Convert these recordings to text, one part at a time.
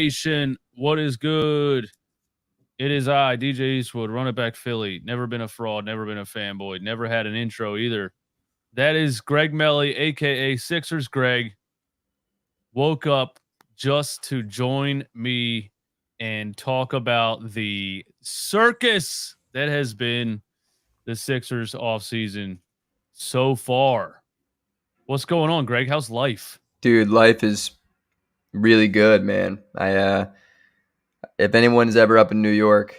Nation, what is good? It is I, DJ Eastwood, run it back Philly. Never been a fraud, never been a fanboy, never had an intro either. That is Greg Melly, aka Sixers Greg. Woke up just to join me and talk about the circus that has been the Sixers offseason so far. What's going on, Greg? How's life? Dude, life is really good, man. If anyone's ever up in New York,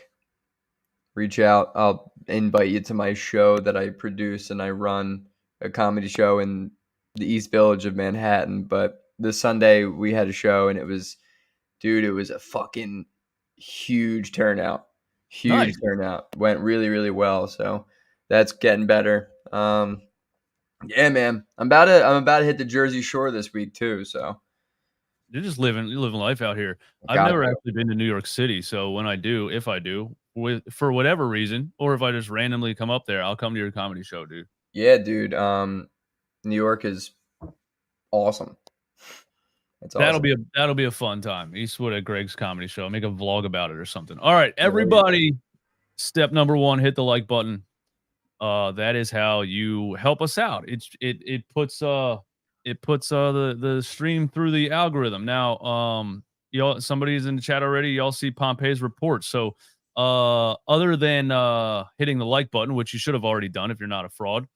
reach out. I'll invite you to my show that I produce, and I run a comedy show in the East Village of Manhattan. But this Sunday we had a show, and it was a fucking huge turnout. Nice. Went really, really well. So that's getting better. Yeah, man. I'm about to hit the Jersey Shore this week too. So You're living life out here. I've got never to. actually been to New York City, so when I do, if I do, for whatever reason, or if I just randomly come up there, I'll come to your comedy show, dude. Yeah, dude. New York is awesome. It's That'll awesome. be a fun time. Eastwood at Greg's comedy show. Make a vlog about it or something. All right, everybody. Step number 1: hit the like button. That is how you help us out. It puts the stream through the algorithm. Now, y'all, somebody's in the chat already. Y'all see Pompey's report. So, other than hitting the like button, which you should have already done if you're not a fraud,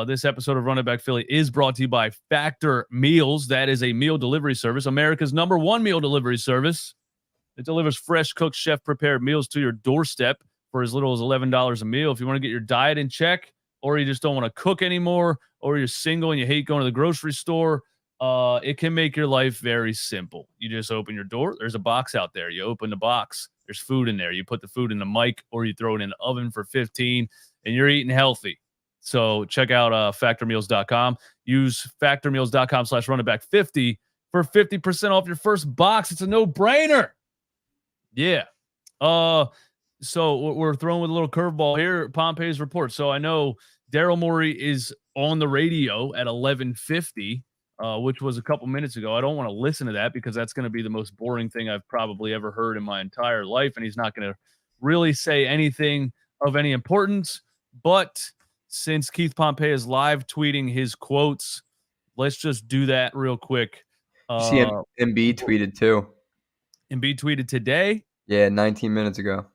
this episode of Run It Back Philly is brought to you by Factor Meals. That is a meal delivery service, America's #1 meal delivery service. It delivers fresh, cooked, chef-prepared meals to your doorstep for as little as $11 a meal. If you want to get your diet in check, or you just don't want to cook anymore, or you're single and you hate going to the grocery store, it can make your life very simple. You just open your door. There's a box out there. You open the box. There's food in there. You put the food in the mic, or you throw it in the oven for 15, and you're eating healthy. So check out factormeals.com. Use factormeals.com/runitback50 for 50% off your first box. It's a no-brainer. Yeah. So we're throwing with a little curveball here. Pompey's report. So I know Daryl Mori is on the radio at 11:50, which was a couple minutes ago. I don't want to listen to that because that's going to be the most boring thing I've probably ever heard in my entire life, and he's not going to really say anything of any importance. But since Keith Pompey is live tweeting his quotes, let's just do that real quick. You see Embiid tweeted too. Embiid tweeted today. Yeah, 19 minutes ago.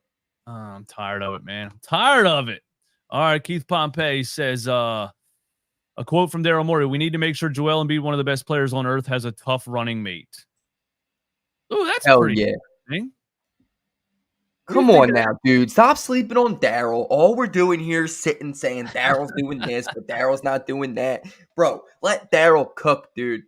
I'm tired of it, man. I'm tired of it. All right, Keith Pompey says, a quote from Daryl Mori: "We need to make sure Joel Embiid, one of the best players on earth, has a tough running mate." Oh, that's pretty interesting. Come on now, dude. Stop sleeping on Daryl. All we're doing here is sitting saying Daryl's doing this, but Daryl's not doing that. Bro, let Daryl cook, dude.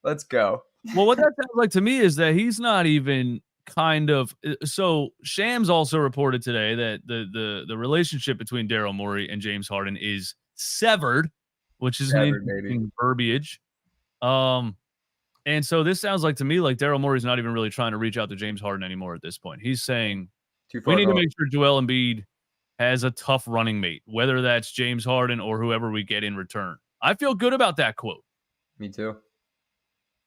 Let's go. Well, what that sounds like to me is that he's not even kind of so Shams also reported today that the relationship between Daryl Mori and James Harden is severed, which is an interesting verbiage. And so this sounds like to me like Daryl Morey's not even really trying to reach out to James Harden anymore at this point. He's saying we need to make sure Joel Embiid has a tough running mate, whether that's James Harden or whoever we get in return. I feel good about that quote. Me too.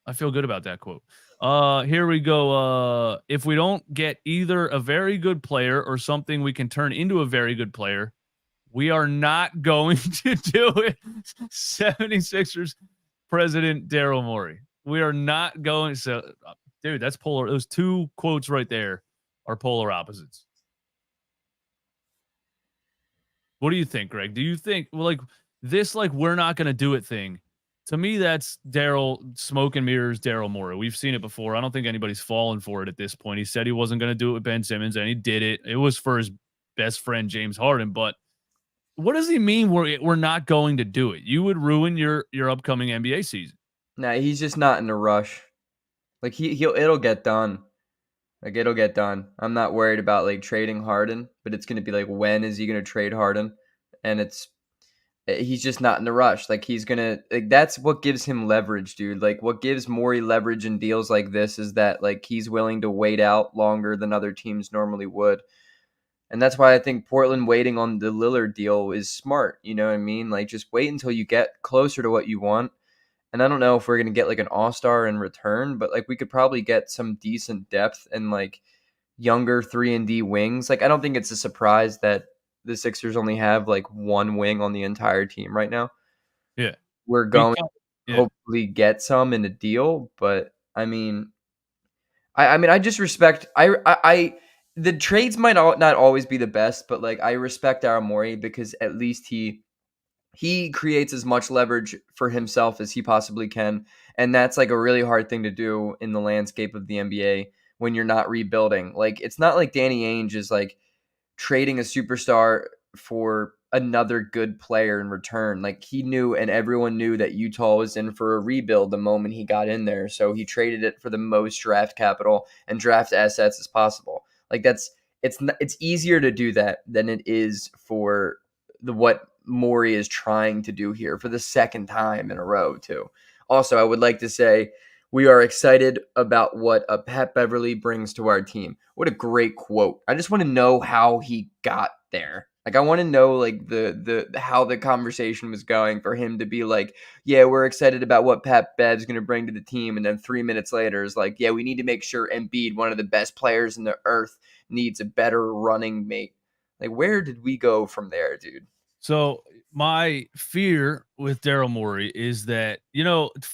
I feel good about that quote. Here we go. If we don't get either a very good player or something we can turn into a very good player, we are not going to do it. 76ers president Daryl Mori. We are not going. So, dude, that's polar. Those two quotes right there are polar opposites. What do you think, Greg? Do you think like we're not going to do it thing? To me, that's Daryl smoke and mirrors Daryl Mori. We've seen it before. I don't think anybody's fallen for it at this point. He said he wasn't going to do it with Ben Simmons, and he did it. It was for his best friend, James Harden. But what does he mean we're not going to do it? You would ruin your upcoming NBA season. Nah, he's just not in a rush. Like it'll get done. Like it'll get done. I'm not worried about like trading Harden, but it's going to be like, when is he going to trade Harden? And he's just not in the rush. Like he's going to, like, that's what gives him leverage, dude. Like what gives Mori leverage in deals like this is that like he's willing to wait out longer than other teams normally would. And that's why I think Portland waiting on the Lillard deal is smart. You know what I mean? Like just wait until you get closer to what you want. And I don't know if we're gonna get like an all-star in return, but like we could probably get some decent depth and like younger 3-and-D wings. Like I don't think it's a surprise that the Sixers only have like one wing on the entire team right now. Yeah. We're going Because to yeah. hopefully get some in a deal, but I mean, I just respect the trades might not always be the best, but like I respect Daryl Mori because at least he creates as much leverage for himself as he possibly can, and that's like a really hard thing to do in the landscape of the NBA when you're not rebuilding. Like it's not like Danny Ainge is like trading a superstar for another good player in return. Like he knew and everyone knew that Utah was in for a rebuild the moment he got in there. So he traded it for the most draft capital and draft assets as possible. Like it's easier to do that than it is for the what Maury is trying to do here for the second time in a row too. Also, I would like to say we are excited about what a Pat Beverly brings to our team. What a great quote. I just want to know how he got there. Like I want to know like the how the conversation was going for him to be like, yeah, we're excited about what Pat Bev's going to bring to the team, and then 3 minutes later is like, yeah, we need to make sure Embiid, one of the best players in the earth, needs a better running mate. Like where did we go from there, dude? So my fear with Daryl Morey is that,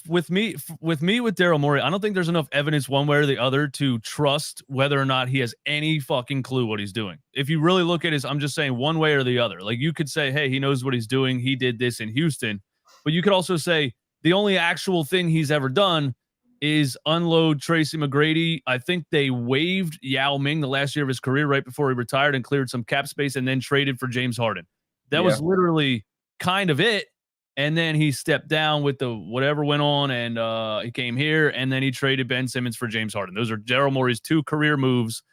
with with Daryl Morey, I don't think there's enough evidence one way or the other to trust whether or not he has any fucking clue what he's doing. If you really look at his, I'm just saying one way or the other. Like you could say, hey, he knows what he's doing. He did this in Houston, but you could also say the only actual thing he's ever done is unload Tracy McGrady. I think they waived Yao Ming the last year of his career right before he retired and cleared some cap space and then traded for James Harden. That Yeah. was literally kind of it. And then he stepped down with the whatever went on, and he came here, and then he traded Ben Simmons for James Harden. Those are Daryl Morey's two career moves.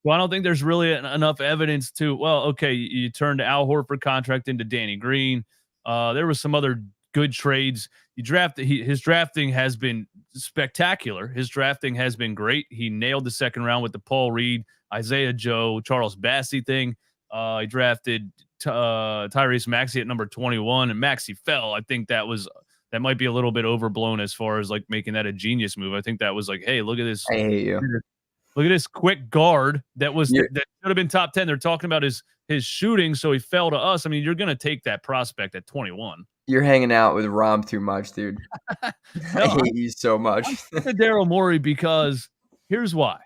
So I don't think there's really enough evidence to, well, okay, you turned Al Horford contract into Danny Green. There was some other good trades. His drafting has been spectacular. His drafting has been great. He nailed the second round with the Paul Reed, Isaiah Joe, Charles Bassey thing. He drafted Tyrese Maxey at number 21, and Maxey fell. I think that might be a little bit overblown as far as like making that a genius move. I think that was like, hey, look at this. I hate you. Look at this quick guard that You're, that should have been top 10. They're talking about his shooting, so he fell to us. I mean, you're going to take that prospect at 21. you're hanging out with Rom too much, dude. I No, hate you so much. I'm to Daryl Morey because here's why.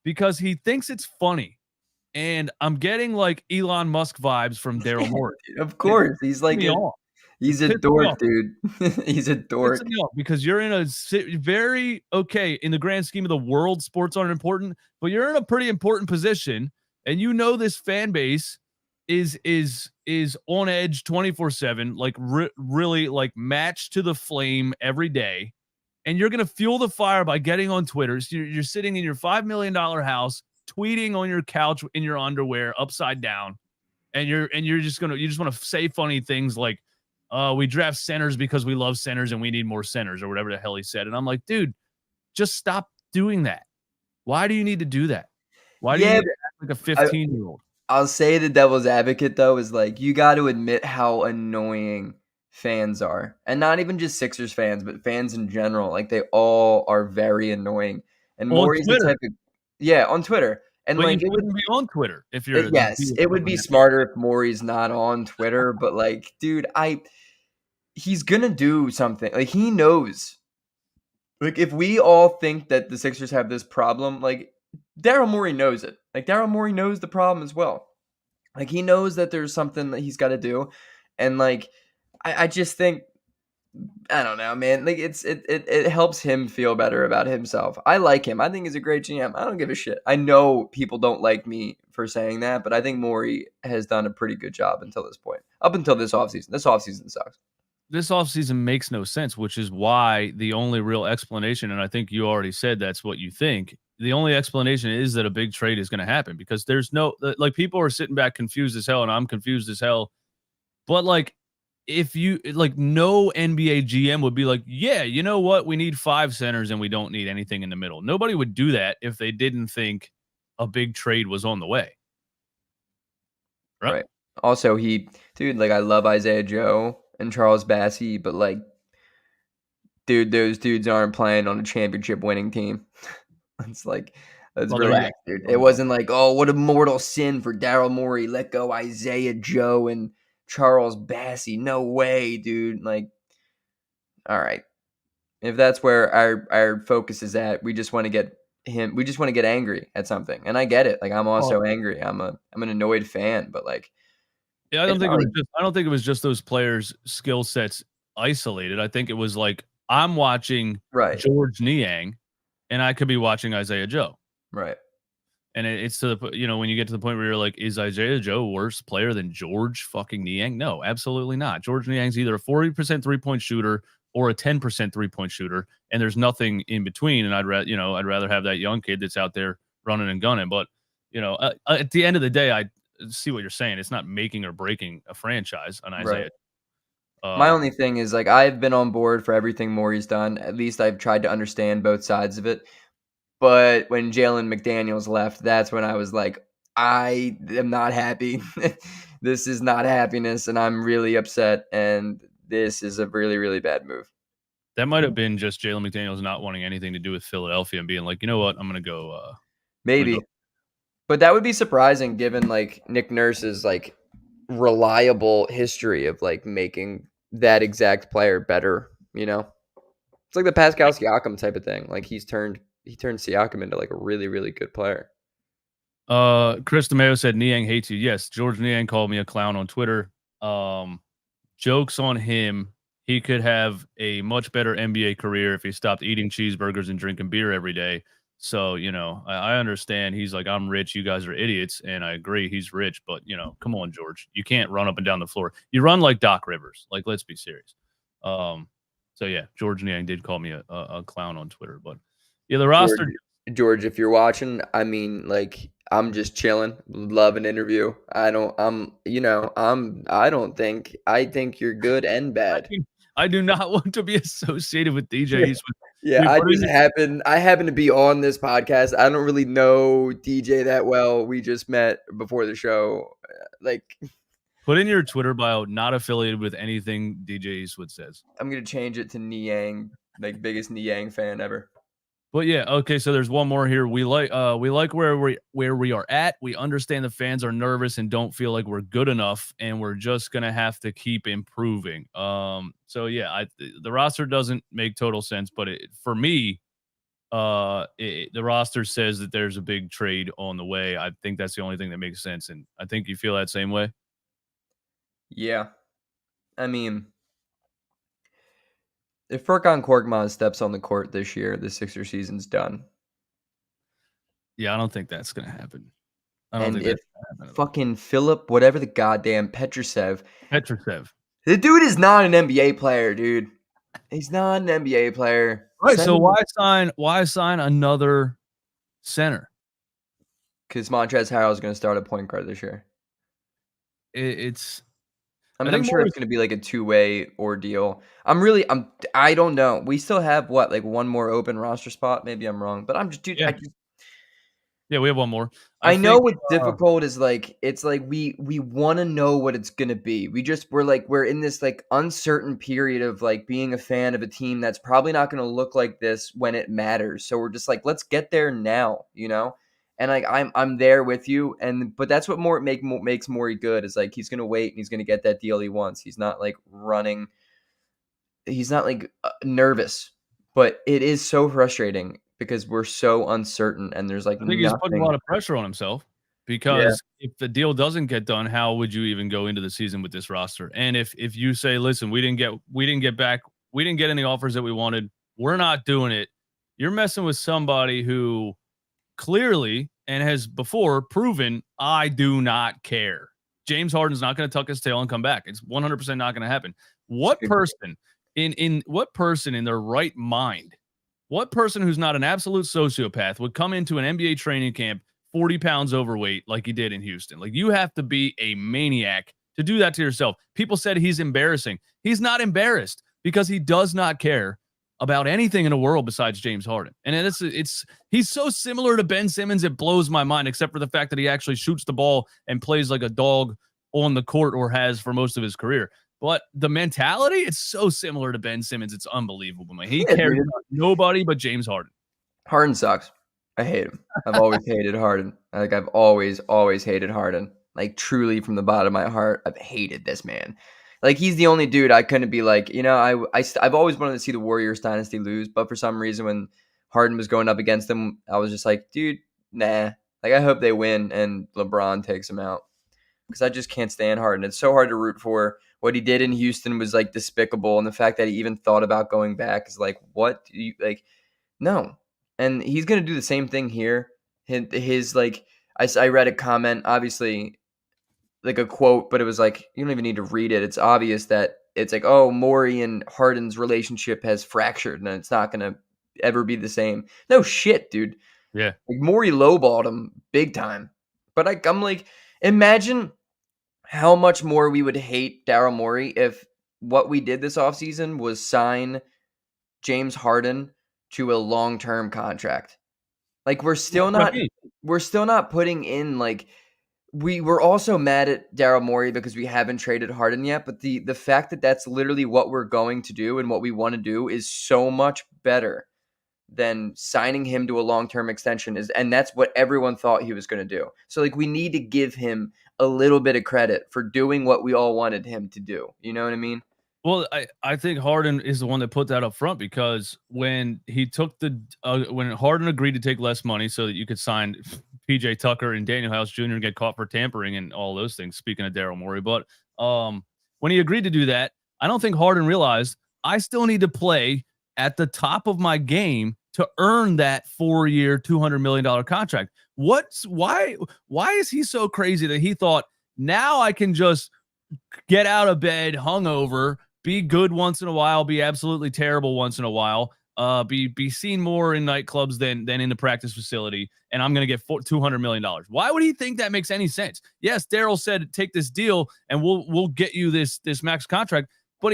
Because he thinks it's funny. And I'm getting like Elon Musk vibes from Daryl Morey. Of course, he's like he's a Pissing me off. dork, dude. He's a dork. Pissing me off because you're in a very okay in the grand scheme of the world. Sports aren't important, but you're in a pretty important position, and this fan base is on edge 24/7, like really like matched to the flame every day, and you're gonna fuel the fire by getting on Twitter. So you're sitting in your $5 million house, tweeting on your couch in your underwear upside down, and you just want to say funny things like, we draft centers because we love centers and we need more centers, or whatever the hell he said. And I'm like, dude, just stop doing that. Why do you need to do that? Why do you Yeah, need to act like a 15-year-old? I'll say the devil's advocate though is like you got to admit how annoying fans are, and not even just Sixers fans, but fans in general. Like they all are very annoying. And On Maury's the Twitter, type of on Twitter, and but you like it would shouldn't be on Twitter if you're the yes, it would be smarter if Maury's not on Twitter. But like, dude, he's gonna do something. Like he knows. Like if we all think that the Sixers have this problem, like Daryl Morey knows it. Like Daryl Morey knows the problem as well. Like he knows that there's something that he's got to do, and like I just think I don't know, man. Like it helps him feel better about himself. I like him. I think he's a great GM. I don't give a shit. I know people don't like me for saying that, but I think Morey has done a pretty good job until this point. Up until this offseason. This offseason sucks. This offseason makes no sense, which is why the only real explanation, and I think you already said that's what you think, the only explanation is that a big trade is going to happen, because there's no, like, people are sitting back confused as hell, and I'm confused as hell. But like, if you like, no NBA GM would be like, yeah, you know what? We need 5 centers and we don't need anything in the middle. Nobody would do that if they didn't think a big trade was on the way. Right? Right. Also, dude, like I love Isaiah Joe and Charles Bassey, but like dude, those dudes aren't playing on a championship winning team. It's like, let's Well, there you go. relax, dude. It wasn't like, oh, what a mortal sin for Daryl Mori. Let go Isaiah Joe and Charles Bassey. No way, dude. Like, all right. If that's where our focus is at, we just want to get him. We just want to get angry at something, and I get it. Like, I'm also angry. I'm an annoyed fan, but like, Yeah, I don't it's think not it was like just I don't think it was just those players' skill sets isolated. I think it was like I'm watching right, George Niang and I could be watching Isaiah Joe. right. And it's to the when you get to the point where you're like, is Isaiah Joe a worse player than George fucking Niang? No, absolutely not. George Niang's either a 40% 3-point shooter or a 10% 3-point shooter, and there's nothing in between. And I'd rather have that young kid that's out there running and gunning. But at the end of the day, I see what you're saying. It's not making or breaking a franchise on Right. Isaiah. My only thing is, like, I've been on board for everything Maury's done. At least I've tried to understand both sides of it. But when Jalen McDaniels left, that's when I was like, I am not happy. This is not happiness, and I'm really upset. And this is a really, really bad move. That might have been just Jalen McDaniels not wanting anything to do with Philadelphia and being like, you know what, I'm gonna go. I'm gonna go. Maybe. But that would be surprising given like Nick Nurse's like reliable history of like making that exact player better, you know? It's like the Pascal Siakam type of thing. Like he turned Siakam into like a really, really good player. Chris DeMeo said Niang hates you. Yes, George Niang called me a clown on Twitter. Jokes on him. He could have a much better NBA career if he stopped eating cheeseburgers and drinking beer every day. So, I understand. He's like, I'm rich. You guys are idiots. And I agree. He's rich. But, come on, George. You can't run up and down the floor. You run like Doc Rivers. Like, let's be serious. So, yeah, George Niang did call me a clown on Twitter. But, yeah, the roster. George, if you're watching, I mean, like, I'm just chilling, love an interview. I think you're good and bad. I do not want to be associated with DJ Eastwood. Yeah, I happen to be on this podcast. I don't really know DJ that well. We just met before the show. Like, put in your Twitter bio, not affiliated with anything DJ Eastwood says. I'm gonna change it to Niang, like biggest Niang fan ever. But yeah, okay. So there's one more here. We like where we are at. We understand the fans are nervous and don't feel like we're good enough, and we're just gonna have to keep improving. So yeah, the roster doesn't make total sense, but for me, the roster says that there's a big trade on the way. I think that's the only thing that makes sense, and I think you feel that same way. Yeah, I mean, if Furkan Korkmaz steps on the court this year, the Sixers season's done. Yeah, I don't think that's gonna happen. I don't And think if that's gonna happen. fucking Philip, whatever the goddamn Petrusev, Petrusev. the dude is not an NBA player, dude. He's not an NBA player. Right. So why sign another center? Because Montrezl Harrell is going to start at point guard this year. I'm sure it's going to be like a two-way ordeal. I don't know. We still have like one more open roster spot. Maybe I'm wrong, but I'm just, dude. Yeah, we have one more. I know what's difficult is like it's like we want to know what it's gonna be. We're in this like uncertain period of like being a fan of a team that's probably not gonna look like this when it matters. So we're just like, let's get there now, you know. And like I'm there with you, but that's what makes Morey good is like he's gonna wait and he's gonna get that deal he wants. He's not like running. He's not like nervous, but it is so frustrating because we're so uncertain and there's like I think he's putting a lot of pressure on himself because if the deal doesn't get done, how would you even go into the season with this roster? And if you say, listen, we didn't get any offers that we wanted, we're not doing it. You're messing with somebody who clearly and has before proven I do not care. James Harden's not going to tuck his tail and come back. It's 100% not going to happen. What person in their right mind, what person who's not an absolute sociopath would come into an NBA training camp 40 pounds overweight like he did in Houston? Like, you have to be a maniac to do that to yourself. People said he's embarrassing. He's not embarrassed because he does not care about anything in the world besides James Harden. And he's so similar to Ben Simmons, it blows my mind, except for the fact that he actually shoots the ball and plays like a dog on the court or has for most of his career. But the mentality, it's so similar to Ben Simmons. It's unbelievable, man. He Yeah, cares dude. about nobody but James Harden. Harden sucks. I hate him. I've always hated Harden. Like I've always hated Harden. Like truly from the bottom of my heart, I've hated this man. Like he's the only dude I couldn't be like, I've always wanted to see the Warriors dynasty lose, but for some reason when Harden was going up against them, I was just like, dude, nah. Like I hope they win and LeBron takes them out because I just can't stand Harden. It's so hard to root for. What he did in Houston was like despicable, and the fact that he even thought about going back is like, what do you like? No. And he's going to do the same thing here. His like, I read a comment, obviously, like a quote, but it was like, you don't even need to read it. It's obvious that it's like, oh, Maury and Harden's relationship has fractured and it's not going to ever be the same. No shit, dude. Yeah. Like, Maury lowballed him big time. But I'm like, imagine how much more we would hate Daryl Mori if what we did this offseason was sign James Harden to a long-term contract. Like we're still not putting in like we were also mad at Daryl Morey because we haven't traded Harden yet, but the fact that that's literally what we're going to do and what we want to do is so much better than signing him to a long-term extension and that's what everyone thought he was going to do. So like we need to give him a little bit of credit for doing what we all wanted him to do. You know what I mean? Well, I think Harden is the one that put that up front because when he took when Harden agreed to take less money so that you could sign PJ Tucker and Daniel House Jr. and get caught for tampering and all those things. Speaking of Daryl Morey, but when he agreed to do that, I don't think Harden realized I still need to play at the top of my game to earn that 4-year, $200 million contract. Why is he so crazy that he thought now I can just get out of bed hungover, be good once in a while, be absolutely terrible once in a while, be seen more in nightclubs than in the practice facility, and I'm going to get $200 million. Why would he think that makes any sense? Yes, Daryl said take this deal and we'll get you this max contract, but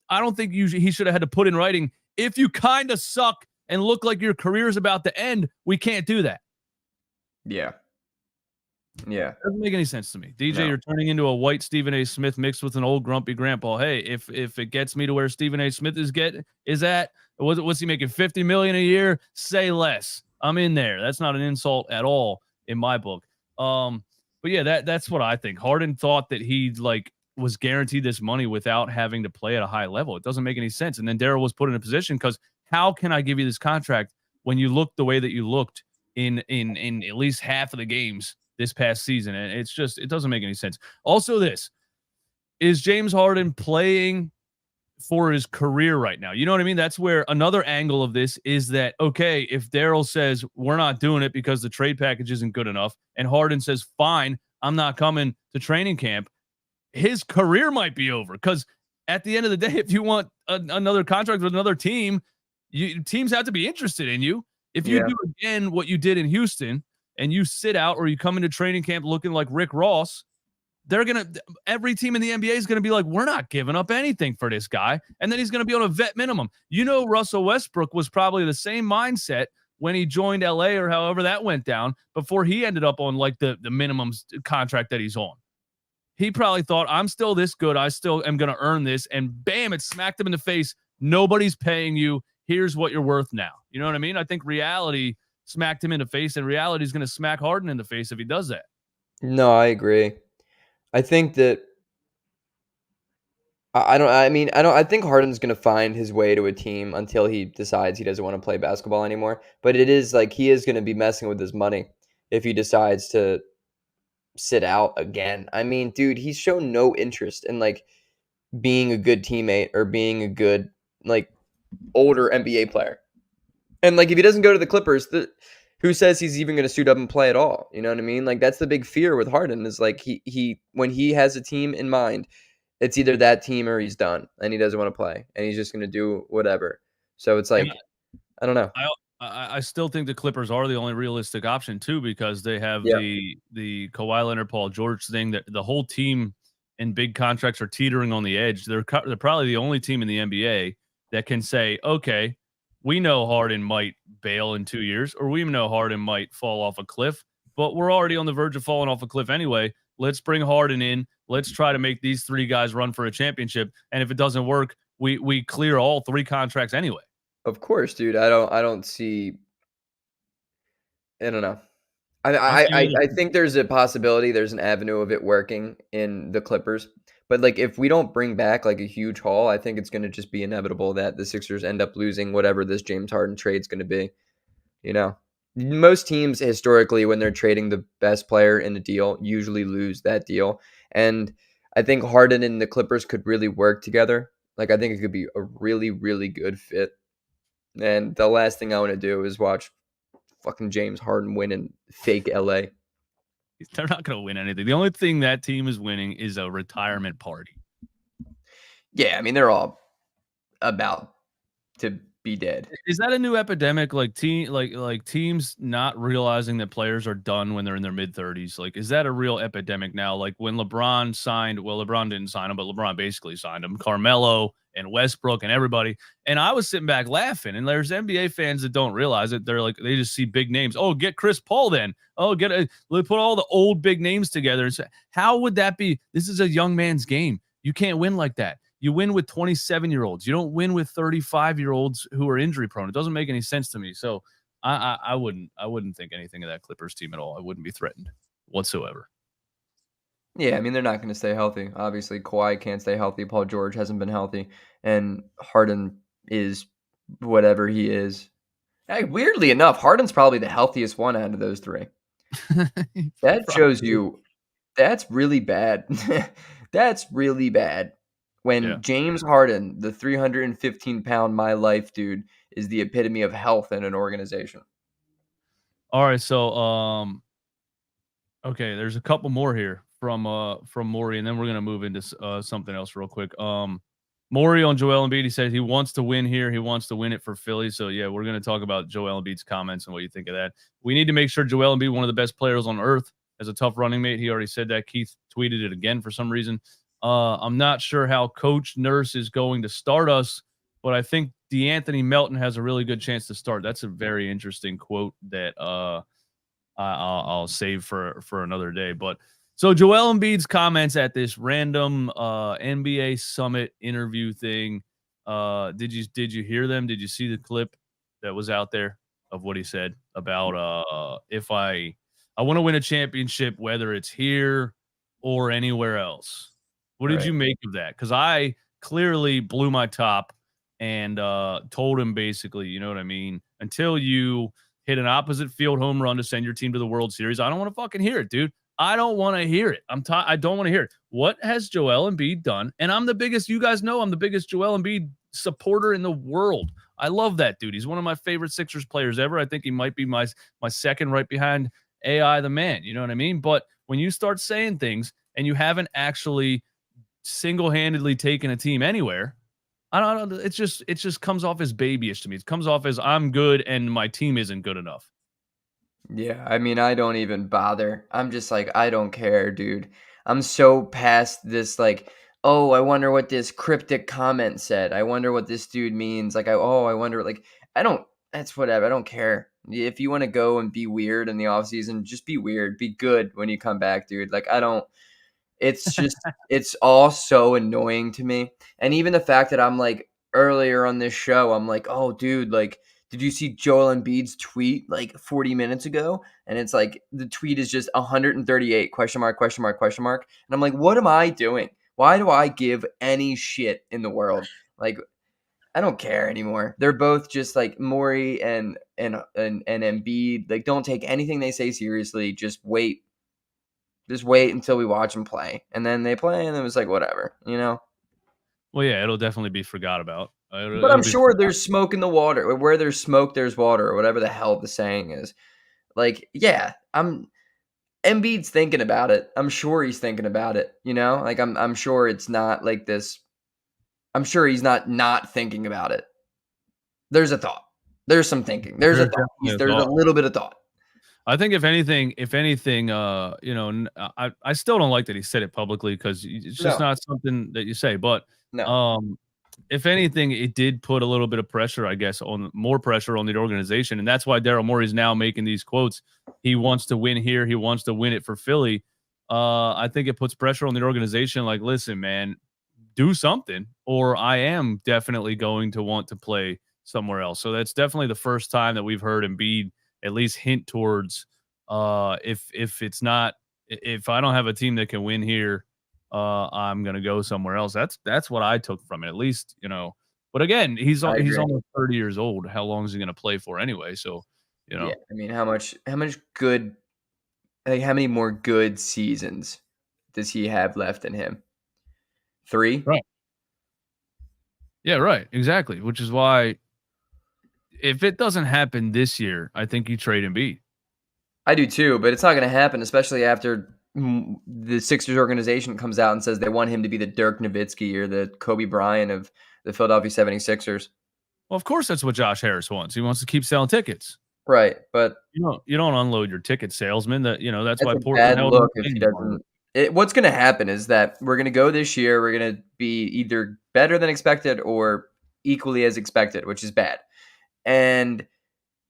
I don't think he should have had to put in writing if you kind of suck and look like your career's about to end, we can't do that. Yeah. Yeah. Doesn't make any sense to me. DJ, No. You're turning into a white Stephen A. Smith mixed with an old grumpy grandpa. Hey, if it gets me to where Stephen A. Smith is at, what's he making? $50 million a year? Say less. I'm in there. That's not an insult at all in my book. But yeah, that's what I think. Harden thought that he was guaranteed this money without having to play at a high level. It doesn't make any sense. And then Daryl was put in a position because how can I give you this contract when you look the way that you looked in at least half of the games this past season? And it doesn't make any sense. Also, is James Harden playing for his career right now? You know what I mean? That's where another angle of this is that, okay, if Daryl says we're not doing it because the trade package isn't good enough, and Harden says, fine, I'm not coming to training camp, his career might be over. Because at the end of the day, if you want another contract with another team, teams have to be interested in you. If you do again what you did in Houston and you sit out or you come into training camp looking like Rick Ross, every team in the NBA is going to be like, we're not giving up anything for this guy. And then he's going to be on a vet minimum. You know, Russell Westbrook was probably the same mindset when he joined LA or however that went down before he ended up on like the minimum contract that he's on. He probably thought, I'm still this good. I still am going to earn this. And bam, it smacked him in the face. Nobody's paying you. Here's what you're worth now. You know what I mean? I think reality smacked him in the face, and reality is going to smack Harden in the face if he does that. No, I agree. I think that I think Harden's going to find his way to a team until he decides he doesn't want to play basketball anymore. But it is like he is going to be messing with his money if he decides to sit out again. I mean, dude, he's shown no interest in like being a good teammate or being a good like older NBA player. And like if he doesn't go to the Clippers, who says he's even going to suit up and play at all? You know what I mean? Like that's the big fear with Harden is like he when he has a team in mind, it's either that team or he's done and he doesn't want to play and he's just going to do whatever. So it's like I don't know. I still think the Clippers are the only realistic option too, because they have the Kawhi Leonard, Paul George thing. That the whole team in big contracts are teetering on the edge. They're probably the only team in the NBA that can say, okay, we know Harden might bail in 2 years, or we know Harden might fall off a cliff, but we're already on the verge of falling off a cliff anyway. Let's bring Harden in. Let's try to make these 3 guys run for a championship. And if it doesn't work, we clear all 3 contracts anyway. Of course, dude. I don't see. I don't know. I I don't I see I any I think there's a possibility, there's an avenue of it working in the Clippers, but, like, if we don't bring back, like, a huge haul, I think it's gonna just be inevitable that the Sixers end up losing whatever this James Harden trade's gonna be, you know? Most teams historically, when they're trading the best player in a deal, usually lose that deal, and I think Harden and the Clippers could really work together. Like, I think it could be a really, really good fit, and the last thing I wanna do is watch fucking James Harden win in fake LA. they're not going to win anything. The only thing that team is winning is a retirement party. Yeah, I mean, they're all about to be dead. Is that a new epidemic? Like teams not realizing that players are done when they're in their mid-30s. Like, is that a real epidemic now? Like when LeBron signed, well, LeBron didn't sign him, but LeBron basically signed him. Carmelo and Westbrook and everybody. And I was sitting back laughing. And there's NBA fans that don't realize it. They're like, they just see big names. Oh, get Chris Paul then. Oh, put all the old big names together. And say, how would that be? This is a young man's game. You can't win like that. You win with 27-year-olds. You don't win with 35-year-olds who are injury prone. It doesn't make any sense to me. So I wouldn't think anything of that Clippers team at all. I wouldn't be threatened whatsoever. Yeah, I mean, they're not gonna stay healthy. Obviously, Kawhi can't stay healthy. Paul George hasn't been healthy, and Harden is whatever he is. Hey, weirdly enough, Harden's probably the healthiest one out of those 3. That shows Probably. you that's really bad. That's really bad. Yeah. When James Harden, the 315-pound my life dude, is the epitome of health in an organization. All right. So okay, there's a couple more here from Maury, and then we're gonna move into something else real quick. Maury on Joel Embiid, he said he wants to win here. He wants to win it for Philly. So yeah, we're gonna talk about Joel Embiid's comments and what you think of that. We need to make sure Joel Embiid, one of the best players on earth, as a tough running mate. He already said that. Keith tweeted it again for some reason. I'm not sure how Coach Nurse is going to start us, but I think DeAnthony Melton has a really good chance to start. That's a very interesting quote that I'll save for another day. But so Joel Embiid's comments at this random NBA Summit interview thing. Did you hear them? Did you see the clip that was out there of what he said about if I want to win a championship, whether it's here or anywhere else? What did Right. you make of that? Because I clearly blew my top and told him basically, you know what I mean, until you hit an opposite field home run to send your team to the World Series. I don't want to fucking hear it, dude. I don't want to hear it. I don't want to hear it. What has Joel Embiid done? And I'm the biggest, you guys know I'm the biggest Joel Embiid supporter in the world. I love that dude. He's one of my favorite Sixers players ever. I think he might be my second right behind AI the man. You know what I mean? But when you start saying things and you haven't actually single-handedly taken a team anywhere, I don't know. It just comes off as babyish to me. It comes off as I'm good and my team isn't good enough. Yeah, I mean, I don't even bother. I'm just like, I don't care, dude. I'm so past this, like, oh, I wonder what this cryptic comment said. I wonder what this dude means. Like, I wonder, like, I don't, that's whatever. I don't care. If you want to go and be weird in the off season, just be weird. Be good when you come back, dude. Like, I don't, it's just it's all so annoying to me, and even the fact that I'm like, earlier on this show, I'm like, "Oh, dude, like, did you see Joel Embiid's tweet, like, 40 minutes ago?" And it's like, the tweet is just 138 question mark, question mark, question mark, and I'm like, "What am I doing? Why do I give any shit in the world?" Like, I don't care anymore. They're both just like Maury and Embiid, like, don't take anything they say seriously, just wait. Just wait until we watch them play, and then they play, and it was like, whatever, you know? Well, yeah, it'll definitely be forgot about. But I'm It'll be sure forgot. there's smoke in the water. Where there's smoke, there's water, or whatever the hell the saying is. Like, yeah, Embiid's thinking about it. I'm sure he's thinking about it, you know? Like, I'm sure it's not like this. I'm sure he's not thinking about it. There's a thought. There's some thinking. There's a There's thought. definitely a There's a thought. little bit of thought. I think if anything, you know, I still don't like that he said it publicly because it's just No, not something that you say. But no. um, if anything, it did put a little bit of pressure, I guess, on more pressure on the organization. And that's why Daryl Morey is now making these quotes. He wants to win here. He wants to win it for Philly. I think it puts pressure on the organization. Like, listen, man, do something, or I am definitely going to want to play somewhere else. So that's definitely the first time that we've heard Embiid at least hint towards if it's not if I don't have a team that can win here, I'm gonna go somewhere else. That's what I took from it, at least, you know. But again, I he's agree. almost 30 years old. How long is he gonna play for anyway? So, you Yeah, know. I mean, how much good, like, how many more good seasons does he have left in him? 3? Right. Yeah, right. Exactly. Which is why if it doesn't happen this year, I think you trade Embiid. I do too, but it's not gonna happen, especially after the Sixers organization comes out and says they want him to be the Dirk Nowitzki or the Kobe Bryant of the Philadelphia 76ers. Well, of course that's what Josh Harris wants. He wants to keep selling tickets. Right, but You don't unload your ticket salesman. That's that's why a Portland bad held him look in if he longer. doesn't. What's gonna happen is that we're gonna go this year, we're gonna be either better than expected or equally as expected, which is bad. And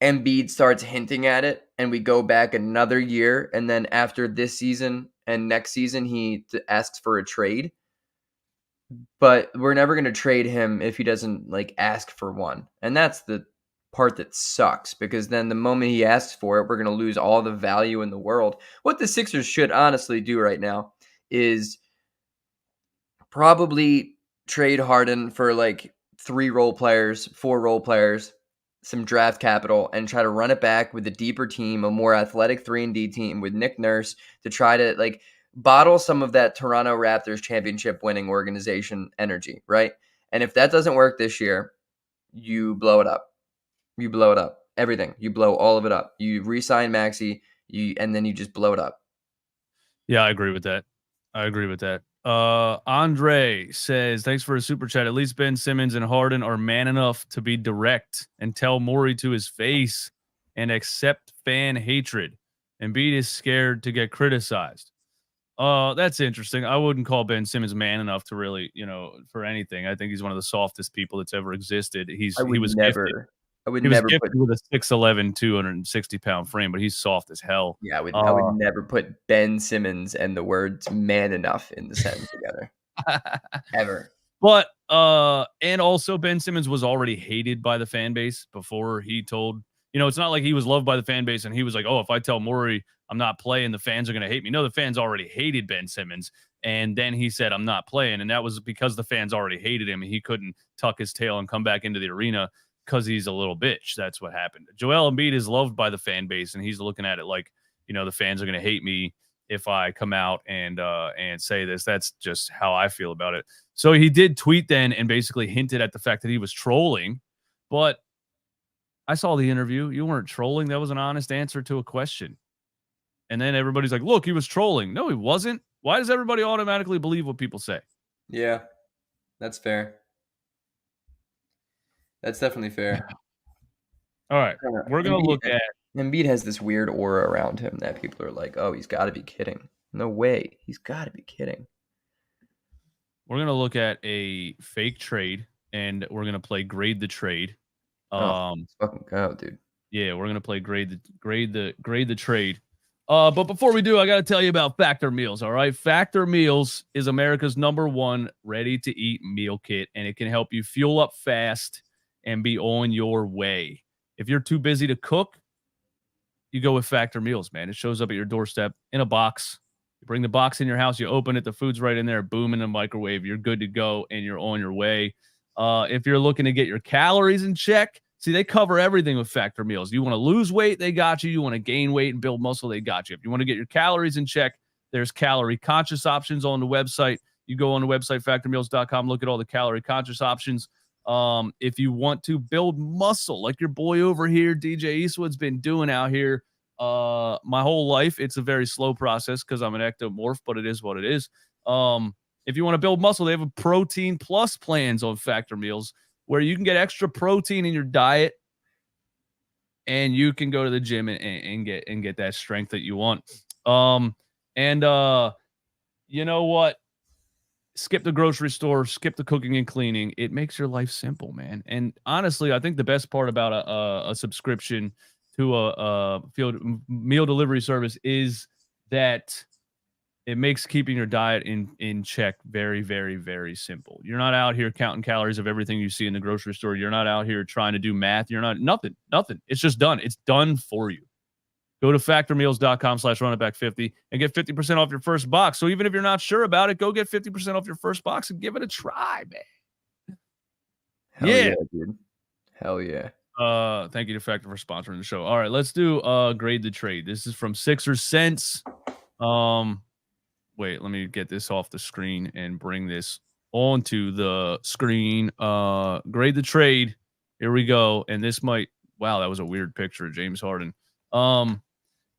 Embiid starts hinting at it, and we go back another year, and then after this season and next season, he asks for a trade. But we're never going to trade him if he doesn't like ask for one, and that's the part that sucks because then the moment he asks for it, we're going to lose all the value in the world. What the Sixers should honestly do right now is probably trade Harden for like 3 role players, 4 role players, some draft capital, and try to run it back with a deeper team, a more athletic 3-and-D team with Nick Nurse to try to like bottle some of that Toronto Raptors championship winning organization energy, right? And if that doesn't work this year, you blow it up. You blow it up. Everything. You blow all of it up. You re-sign Maxey, and then you just blow it up. Yeah, I agree with that. I agree with that. Andre says, thanks for a super chat. At least Ben Simmons and Harden are man enough to be direct and tell Morey to his face and accept fan hatred. Embiid is scared to get criticized. That's interesting. I wouldn't call Ben Simmons man enough to really, for anything. I think he's one of the softest people that's ever existed. I He would was gifted. never I would He was never put gifted with a 6'11", 260-pound frame, but he's soft as hell. Yeah, I would never put Ben Simmons and the words "man enough" in the sentence together, ever. But and also Ben Simmons was already hated by the fan base before he told, it's not like he was loved by the fan base and he was like, "Oh, if I tell Morey I'm not playing, the fans are going to hate me." No, the fans already hated Ben Simmons, and then he said I'm not playing, and that was because the fans already hated him and he couldn't tuck his tail and come back into the arena because he's a little bitch. That's what happened. Joel Embiid is loved by the fan base, and he's looking at it like, the fans are going to hate me if I come out and say this. That's just how I feel about it. So he did tweet then and basically hinted at the fact that he was trolling, but I saw the interview. You weren't trolling. That was an honest answer to a question. And then everybody's like, look, he was trolling. No, he wasn't. Why does everybody automatically believe what people say? Yeah, that's fair. That's definitely fair. All right. We're going to look at Embiid has this weird aura around him that people are like, "Oh, he's got to be kidding." No way. He's got to be kidding. We're going to look at a fake trade and we're going to play grade the trade. Let's fucking go, dude. Yeah, we're going to play grade the trade. But before we do, I got to tell you about Factor Meals, all right? Factor Meals is America's #1 ready-to-eat meal kit, and it can help you fuel up fast and be on your way. If you're too busy to cook, you go with Factor Meals, man. It shows up at your doorstep in a box. You bring the box in your house, you open it, the food's right in there, boom, in the microwave. You're good to go, and you're on your way. If you're looking to get your calories in check, see, they cover everything with Factor Meals. You want to lose weight, they got you. You want to gain weight and build muscle, they got you. If you want to get your calories in check, there's calorie conscious options on the website. You go on the website, factormeals.com, look at all the calorie conscious options. If you want to build muscle, like your boy over here, DJ Eastwood's been doing out here my whole life, it's a very slow process because I'm an ectomorph, but it is what it is. If you want to build muscle, they have a protein plus plans on Factor Meals where you can get extra protein in your diet and you can go to the gym and get that strength that you want. And you know what? skip the grocery store, skip the cooking and cleaning. It makes your life simple, man. And honestly, I think the best part about a subscription to a field meal delivery service is that it makes keeping your diet in check very, very, very simple. You're not out here counting calories of everything you see in the grocery store. You're not out here trying to do math. You're not nothing. It's just done. It's done for you. Go to factormeals.com/runitback50 and get 50% off your first box. So even if you're not sure about it, go get 50% off your first box and give it a try, man. Hell yeah, dude. Hell yeah. Thank you to Factor for sponsoring the show. All right, let's do grade the trade. This is from Sixers Sense. Wait, let me get this off the screen and bring this onto the screen. Grade the trade. Here we go. And this might, wow, that was a weird picture of James Harden.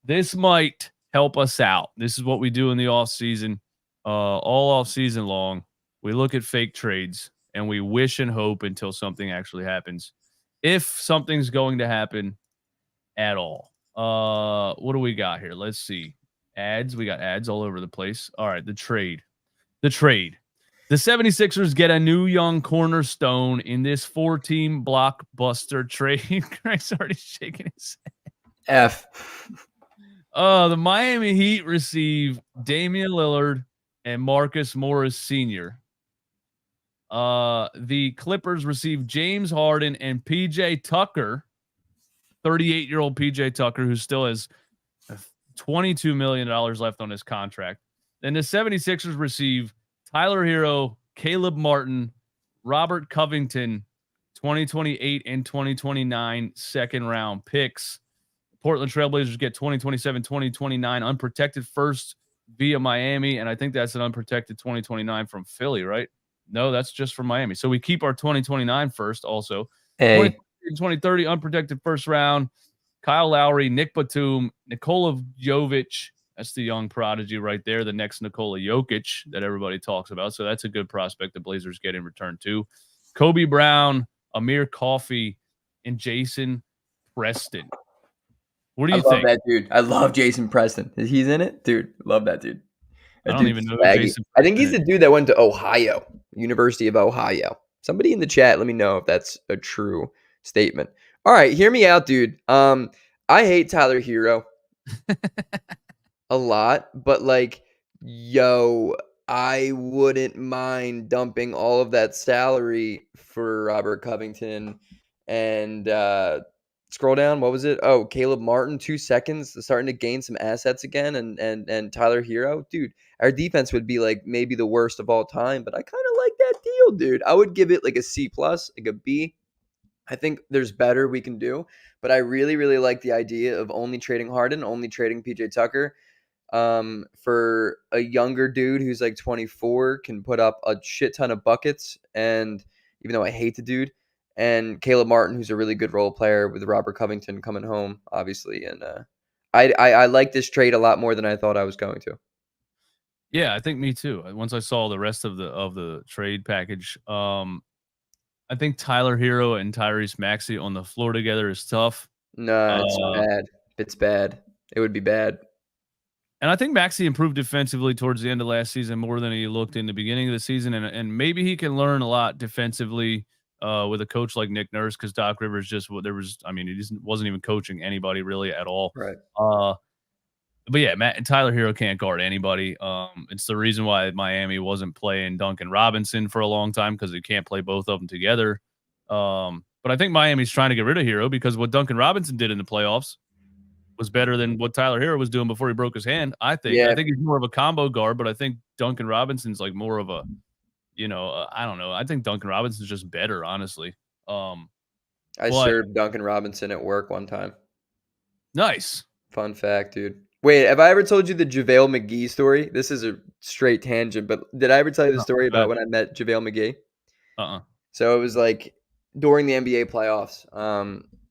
This might help us out. This is what we do in the off season, all off season long. We look at fake trades and we wish and hope until something actually happens. If something's going to happen at all. What do we got here? Let's see. Ads. We got ads all over the place. All right, the trade. The trade. The 76ers get a new young cornerstone in this 4-team blockbuster trade. Greg's already shaking his head. F. The Miami Heat receive Damian Lillard and Marcus Morris Sr. The Clippers receive James Harden and PJ Tucker, 38-year-old PJ Tucker, who still has $22 million left on his contract. Then the 76ers receive Tyler Hero, Caleb Martin, Robert Covington, 2028 and 2029 second round picks. Portland Trailblazers get 2027, 2029 unprotected first via Miami. And I think that's an unprotected 2029 from Philly, right? No, that's just from Miami. So we keep our 2029 first also. 2030 unprotected first round. Kyle Lowry, Nick Batum, Nikola Jovic. That's the young prodigy right there. The next Nikola Jokic that everybody talks about. So that's a good prospect the Blazers get in return too. Kobe Brown, Amir Coffey, and Jason Preston. What do you think? I love that dude. I love Jason Preston. He's in it? Dude, love that dude. I don't even know who Jason I think he's the dude that went to Ohio, University of Ohio. Somebody in the chat, let me know if that's a true statement. All right, hear me out, dude. I hate Tyler Hero a lot, but like, yo, I wouldn't mind dumping all of that salary for Robert Covington and scroll down. What was it? Oh, Caleb Martin, 2 seconds, starting to gain some assets again, and Tyler Hero, dude. Our defense would be like maybe the worst of all time, but I kind of like that deal, dude. I would give it like a C plus, like a B. I think there's better we can do, but I really, really like the idea of only trading Harden, only trading PJ Tucker. For a younger dude who's like 24, can put up a shit ton of buckets, and even though I hate the dude, and Caleb Martin, who's a really good role player with Robert Covington coming home, obviously, and I like this trade a lot more than I thought I was going to. Yeah, I think me too. Once I saw the rest of the trade package, I think Tyler Hero and Tyrese Maxey on the floor together is tough. No, it's bad. It's bad. It would be bad. And I think Maxey improved defensively towards the end of last season more than he looked in the beginning of the season, and maybe he can learn a lot defensively with a coach like Nick Nurse, because Doc Rivers he wasn't even coaching anybody really at all. Right. But yeah, Tyler Hero can't guard anybody. It's the reason why Miami wasn't playing Duncan Robinson for a long time, because they can't play both of them together. But I think Miami's trying to get rid of Hero, because what Duncan Robinson did in the playoffs was better than what Tyler Hero was doing before he broke his hand. I think. Yeah. I think he's more of a combo guard, but I think Duncan Robinson's like more of a, I don't know. I think Duncan Robinson's just better, honestly. I served Duncan Robinson at work one time. Nice. Fun fact, dude. Wait, have I ever told you the JaVale McGee story? This is a straight tangent, but did I ever tell you the story about when I met JaVale McGee? So it was like during the NBA playoffs.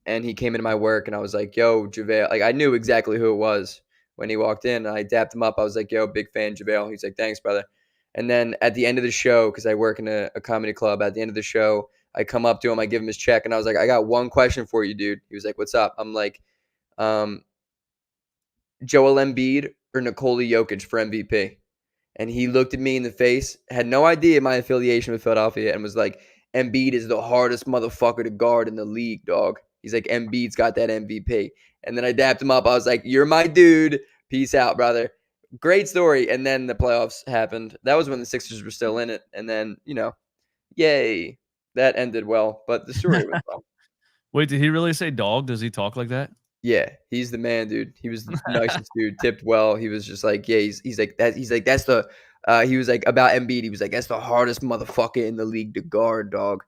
And he came into my work, and I was like, yo, JaVale. Like, I knew exactly who it was when he walked in, and I dapped him up. I was like, yo, big fan, JaVale. He's like, thanks, brother. And then at the end of the show, because I work in a comedy club, at the end of the show, I come up to him, I give him his check, and I was like, I got one question for you, dude. He was like, what's up? I'm like, Joel Embiid or Nikola Jokic for MVP? and he looked at me in the face, had no idea my affiliation with Philadelphia, and was like, Embiid is the hardest motherfucker to guard in the league, dog. He's like, Embiid's got that MVP. And then I dapped him up. I was like, you're my dude. Peace out, brother. Great story. And then the playoffs happened. That was when the Sixers were still in it. And then, yay. That ended well. But the story went well. Wait, did he really say dog? Does he talk like that? Yeah, he's the man, dude. He was the nicest dude, tipped well. He was just like, yeah, he's like that. He's like, that's the he was like about Embiid. He was like, that's the hardest motherfucker in the league to guard, dog.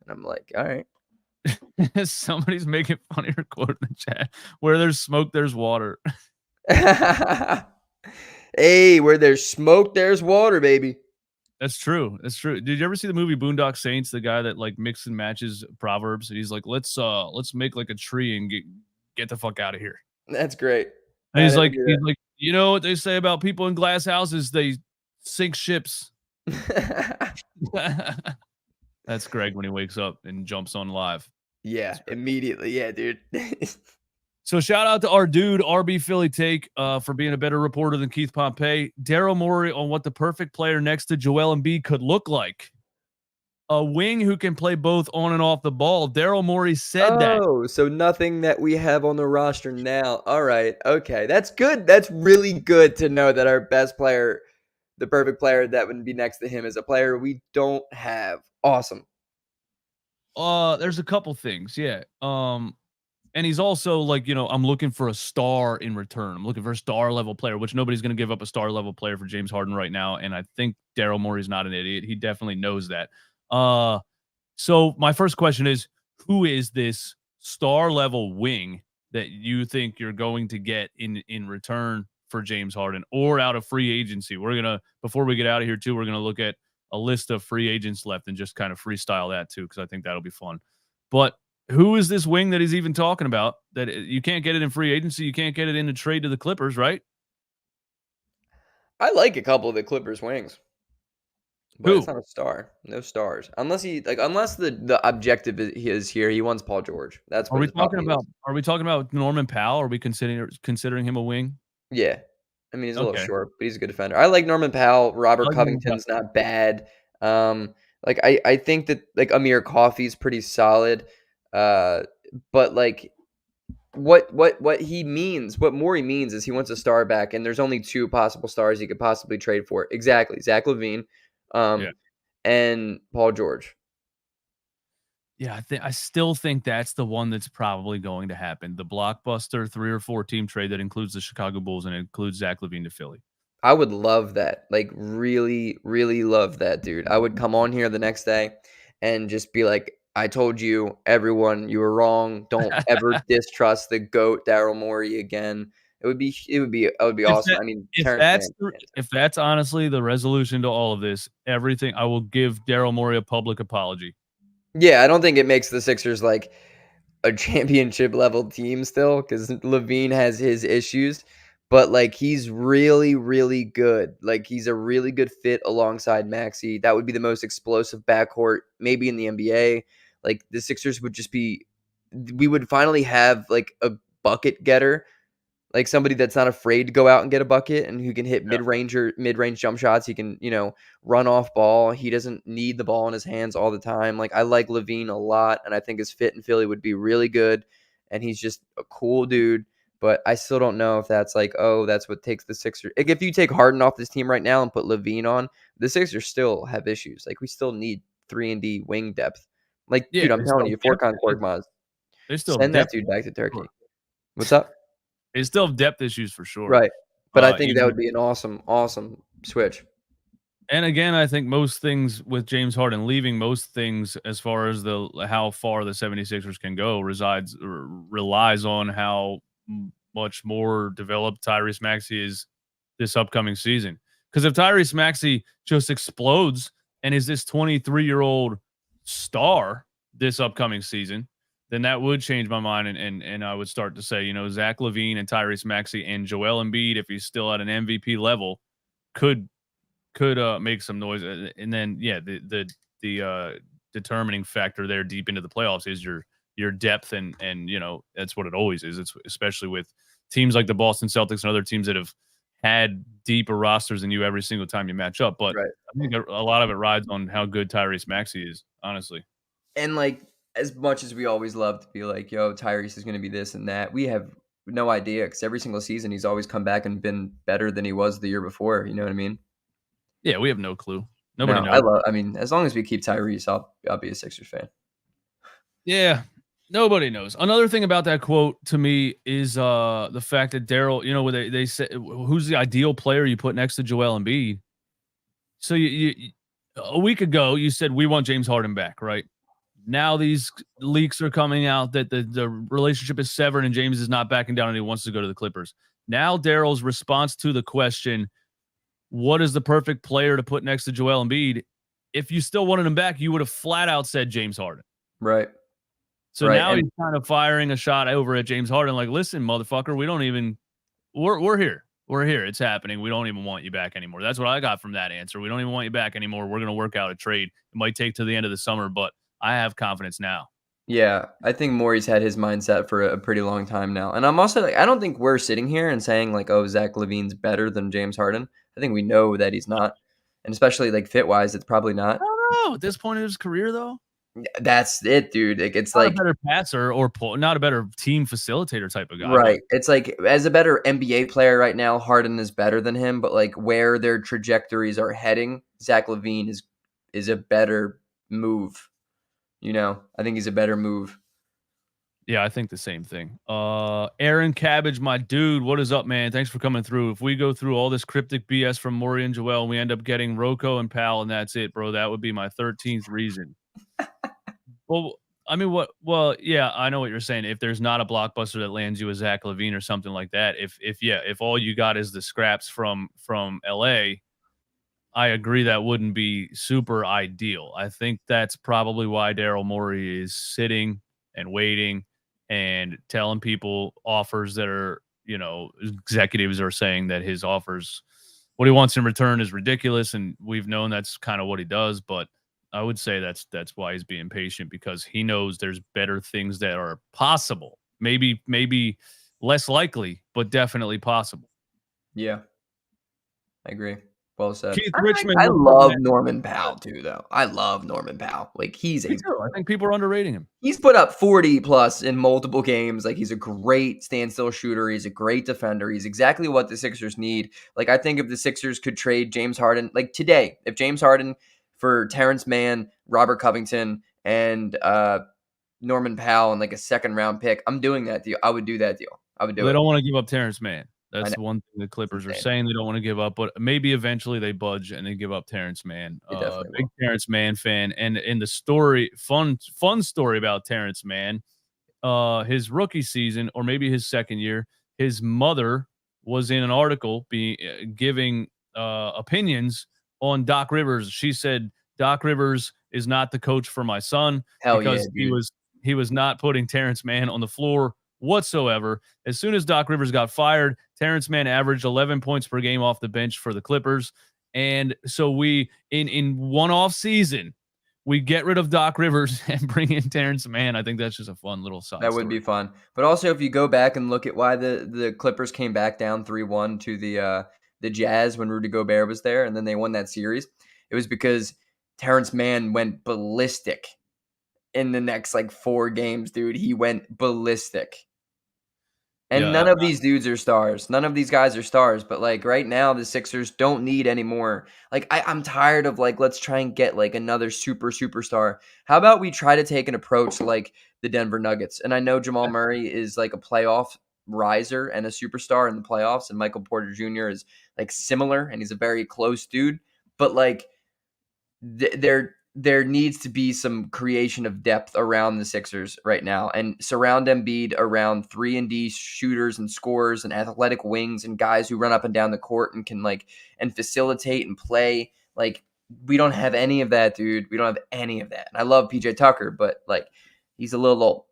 And I'm like, all right. Somebody's making fun of your quote in the chat. Where there's smoke, there's water. Hey, where there's smoke, there's water, baby. That's true. That's true. Did you ever see the movie Boondock Saints? The guy that like mixes and matches proverbs. And he's like, let's make like a tree and get the fuck out of here. That's great. And he's like, you know what they say about people in glass houses? They sink ships. That's Greg when he wakes up and jumps on live. Yeah, immediately. Yeah, dude. So shout out to our dude, RB Philly Take, for being a better reporter than Keith Pompey. Daryl Mori on what the perfect player next to Joel Embiid could look like. A wing who can play both on and off the ball. Daryl Mori said that. Oh, so nothing that we have on the roster now. All right. Okay. That's good. That's really good to know that our best player, the perfect player that would be next to him, is a player we don't have. Awesome. There's a couple things. Yeah. And he's also like, I'm looking for a star in return. I'm looking for a star level player, which nobody's going to give up a star level player for James Harden right now. And I think Daryl Morey's not an idiot. He definitely knows that. So my first question is, who is this star level wing that you think you're going to get in return for James Harden or out of free agency? Before we get out of here too, we're going to look at a list of free agents left and just kind of freestyle that too, because I think that'll be fun. But who is this wing that he's even talking about? That you can't get it in free agency, you can't get it in a trade to the Clippers, right? I like a couple of the Clippers wings. But Who? it's not a star. No stars. Unless the objective is here, he wants Paul George. That's Are what we his talking problem about? is. Are we talking about Norman Powell? Are we considering him a wing? Yeah. I mean, he's a little Okay. short, but he's a good defender. I like Norman Powell. Robert like Norman Powell. Covington's not bad. I think that like Amir Coffey's pretty solid. But like what he means, what Morey means is he wants a star back, and there's only two possible stars he could possibly trade for. Exactly. Zach LaVine, Yeah. and Paul George. Yeah, I still think that's the one that's probably going to happen. The blockbuster 3 or 4 team trade that includes the Chicago Bulls and includes Zach LaVine to Philly. I would love that. Like, really, really love that, dude. I would come on here the next day and just be like, I told you, everyone, you were wrong. Don't ever distrust the GOAT, Daryl Morey, again. It would be awesome. I mean, Terrence Mann. If that's honestly the resolution to all of this, everything, I will give Daryl Morey a public apology. Yeah, I don't think it makes the Sixers like a championship level team still because LaVine has his issues, but like he's really, really good. Like he's a really good fit alongside Maxey. That would be the most explosive backcourt maybe in the NBA. Like the Sixers would just be, we would finally have like a bucket getter, like somebody that's not afraid to go out and get a bucket and who can hit mid-range jump shots. He can, run off ball. He doesn't need the ball in his hands all the time. Like I like LaVine a lot, and I think his fit in Philly would be really good. And he's just a cool dude. But I still don't know if that's like, oh, that's what takes the Sixers. Like if you take Harden off this team right now and put LaVine on, the Sixers still have issues. Like we still need 3-and-D wing depth. Like, Yeah, dude, I'm telling you, Furkan Korkmaz, they still send that dude back to Turkey. What's up? They still have depth issues for sure. Right. But I think that would be an awesome, awesome switch. And again, I think most things with James Harden leaving, most things as far as how far the 76ers can go relies on how much more developed Tyrese Maxey is this upcoming season. Because if Tyrese Maxey just explodes and is this 23-year-old star this upcoming season, then that would change my mind, and I would start to say, Zach LaVine and Tyrese Maxey and Joel Embiid, if he's still at an MVP level, could make some noise. And then, yeah, the determining factor there deep into the playoffs is your depth, and that's what it always is. It's especially with teams like the Boston Celtics and other teams that have had deeper rosters than you every single time you match up. But Right. I think a lot of it rides on how good Tyrese Maxey is, honestly. And, like, as much as we always love to be like, "Yo, Tyrese is gonna be this and that," we have no idea because every single season he's always come back and been better than he was the year before, you know what I mean? Yeah, we have no clue. Nobody No, knows. I mean, as long as we keep Tyrese, I'll be a Sixers fan. Yeah. Nobody knows. Another thing about that quote to me is the fact that Daryl, where they say who's the ideal player you put next to Joel Embiid. So a week ago you said we want James Harden back, right? Now these leaks are coming out that the relationship is severed and James is not backing down and he wants to go to the Clippers. Now Daryl's response to the question, what is the perfect player to put next to Joel Embiid? If you still wanted him back, you would have flat out said James Harden. Right. So Right, now and he's kind of firing a shot over at James Harden, like, listen, motherfucker, we're here. We're here. It's happening. We don't even want you back anymore. That's what I got from that answer. We don't even want you back anymore. We're going to work out a trade. It might take to the end of the summer, but I have confidence now. yeah, I think Maury's had his mindset for a pretty long time now, and I'm also like, I don't think we're sitting here and saying like, "Oh, Zach LaVine's better than James Harden." I think we know that he's not, and especially like fit wise, it's probably I not. don't know. At this point in his career, though, That's it, dude. Like it's not a like better passer or not a better team facilitator type of guy, but right. It's like as a better NBA player right now, Harden is better than him, but like where their trajectories are heading, Zach LaVine is a better move. You know, I think he's a better move. yeah, I think the same thing. Aaron Cabbage, my dude, what is up, man? Thanks for coming through. If we go through all this cryptic BS from Maury and Joel, and we end up getting Rocco and Pal, and that's it, bro, that would be my 13th reason. Well, I mean, what? Well, yeah, I know what you're saying. If there's not a blockbuster that lands you a Zach LaVine or something like that, if all you got is the scraps from LA, I agree that wouldn't be super ideal. I think that's probably why Daryl Morey is sitting and waiting and telling people offers that are, executives are saying that his offers, what he wants in return is ridiculous. And we've known that's kind of what he does. But I would say that's why he's being patient because he knows there's better things that are possible. Maybe less likely, but definitely possible. Yeah, I agree. Well said. Keith Richmond, I what's up, love man? Norman Powell too, though. I love Norman Powell. Like Me too. I think people are underrating him. he's put up 40 plus in multiple games. Like he's a great standstill shooter. He's a great defender. He's exactly what the Sixers need. Like I think if the Sixers could trade James Harden, like today, if James Harden for Terrence Mann, Robert Covington, and Norman Powell and like a second round pick, I'm doing that deal. I would do that deal. I would do They it. don't want to give up Terrence Mann. I That's know. the one thing the It's Clippers are insane. saying they don't want to give up, but maybe eventually they budge and they give up Terrence Mann. It definitely Big will. Terrence Mann fan, and in the story, fun story about Terrence Mann. His rookie season, or maybe his second year, his mother was in an article giving opinions on Doc Rivers. She said Doc Rivers is not the coach for my son Hell yeah, because dude. he was not putting Terrence Mann on the floor whatsoever. As soon as Doc Rivers got fired, Terrence Mann averaged 11 points per game off the bench for the Clippers. And so we in one off season, we get rid of Doc Rivers and bring in Terrence Mann. I think that's just a fun little side That would story. be fun. But also if you go back and look at why the Clippers came back down 3-1 to the Jazz when Rudy Gobert was there and then they won that series, it was because Terrence Mann went ballistic in the next like 4 games, dude. He went ballistic. And Yeah, none of these dudes are stars. None of these guys are stars. But like right now, the Sixers don't need any more. Like I'm tired of like let's try and get like another superstar. How about we try to take an approach like the Denver Nuggets? And I know Jamal Murray is like a playoff riser and a superstar in the playoffs, and Michael Porter Jr. is like similar, and he's a very close dude. But like there needs to be some creation of depth around the Sixers right now and surround Embiid around 3-and-D shooters and scorers and athletic wings and guys who run up and down the court and can like and facilitate and play. Like we don't have any of that, dude. We don't have any of that. And I love PJ Tucker, but like he's a little old.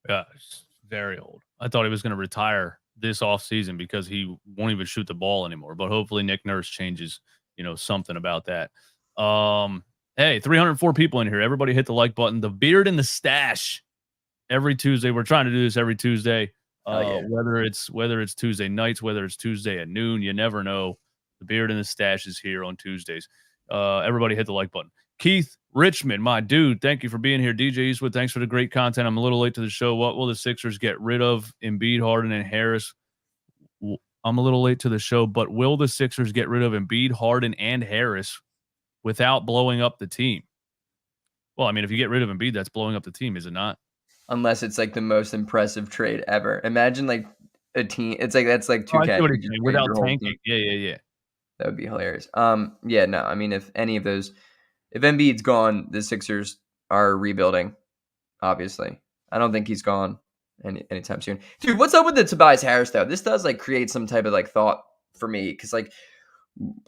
yeah, it's very old. I thought he was going to retire this offseason because he won't even shoot the ball anymore. But hopefully Nick Nurse changes, something about that. Hey, 304 people in here. Everybody hit the like button. The beard and the stash every Tuesday. We're trying to do this every Tuesday. Yeah. Whether it's Tuesday nights, whether it's Tuesday at noon, you never know. The Beard and the Stash is here on Tuesdays. Everybody hit the like button. Keith Richmond, my dude, thank you for being here. DJ Eastwood, thanks for the great content. I'm a little late to the show. What will the Sixers get rid of? Embiid, Harden, and Harris. I'm a little late to the show, but will the Sixers get rid of Embiid, Harden, and Harris without blowing up the team? Well, I mean, if you get rid of Embiid, that's blowing up the team, is it not? Unless it's like the most impressive trade ever. Imagine like a team. It's like that's like Oh, I see 2K. what You he's just saying. trade Without your whole tanking. team. Yeah. That would be hilarious. Yeah, no. I mean, if any of those, if Embiid's gone, the Sixers are rebuilding. Obviously, I don't think he's gone anytime soon. Dude, what's up with the Tobias Harris though? This does like create some type of like thought for me because like,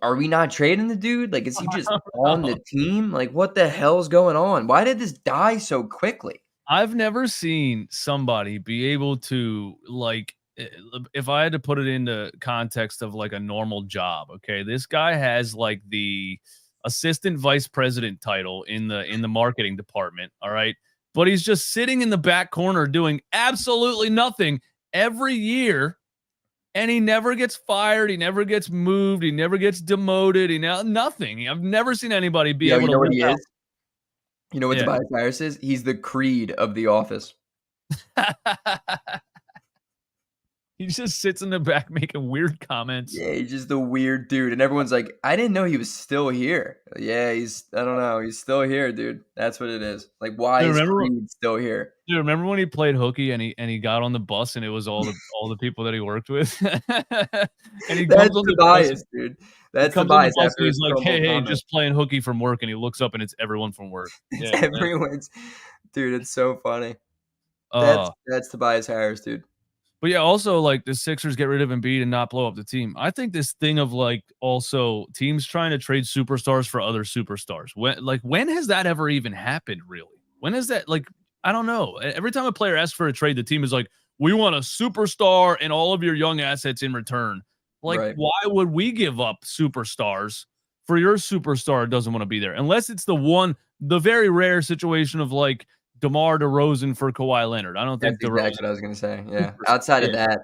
are we not trading the dude? Like, is he just on the team? Like, what the hell's going on? Why did this die so quickly? I've never seen somebody be able to like if I had to put it into context of like a normal job, okay? This guy has like the assistant vice president title in the marketing department, all right? But he's just sitting in the back corner doing absolutely nothing every year and he never gets fired, he never gets moved, he never gets demoted, nothing. I've never seen anybody be Yo, able you to know what live he out. is? You know what Yeah. Tobias Harris is? He's the Creed of The Office. He just sits in the back making weird comments. Yeah, he's just the weird dude, and everyone's like, "I didn't know he was still here." Yeah, I don't know, he's still here, dude. That's what it is. Like, why Dude, is Creed still here? remember when he played hooky and he got on the bus and it was all the people that he worked with? And he comes That's on the bus. Tobias, dude. He That's comes on the Tobias bus and after he's his like, crumble hey, comment. just playing hooky from work. And he looks up and it's everyone from work. It's Yeah. everyone's dude, it's so funny. Uh, That's Tobias Harris, dude. But yeah, also like the Sixers get rid of Embiid and not blow up the team. I think this thing of like also teams trying to trade superstars for other superstars. When has that ever even happened? Really? When is that? Like, I don't know. Every time a player asks for a trade, the team is like, "We want a superstar and all of your young assets in return." Like, Right. why would we give up superstars for your superstar doesn't want to be there? Unless it's the very rare situation of like DeMar DeRozan for Kawhi Leonard. I don't That's think exactly DeRozan. what I was gonna say, yeah. Outside of that,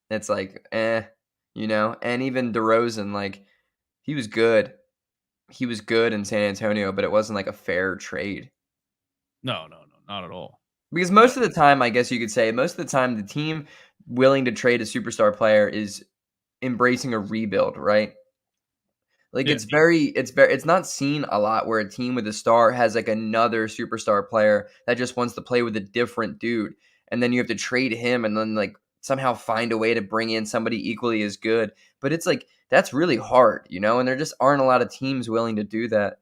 it's like, you know? And even DeRozan, like, he was good. He was good in San Antonio, but it wasn't like a fair trade. No, not at all. Because most of the time, I guess you could say, most of the time, the team willing to trade a superstar player is embracing a rebuild, right? Like Yeah. it's not seen a lot where a team with a star has like another superstar player that just wants to play with a different dude, and then you have to trade him and then like somehow find a way to bring in somebody equally as good. But it's like that's really hard, you know, and there just aren't a lot of teams willing to do that.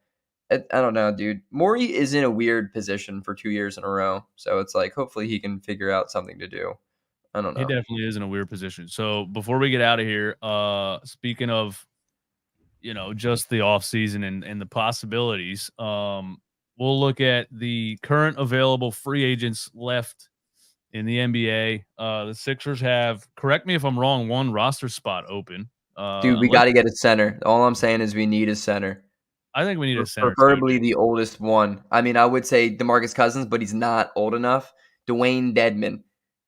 I don't know, dude. Maury is in a weird position for 2 years in a row, so it's like hopefully he can figure out something to do. I don't He know. definitely is in a weird position. So before we get out of here, speaking of, just the off season and the possibilities, we'll look at the current available free agents left in the NBA. The Sixers have, correct me if I'm wrong, one roster spot open. Dude, we Unless got to get a center. All I'm saying is we need a center. I think we need a center too, Preferably dude. the oldest one. I mean, I would say DeMarcus Cousins, but he's not old enough. Dwayne Dedman,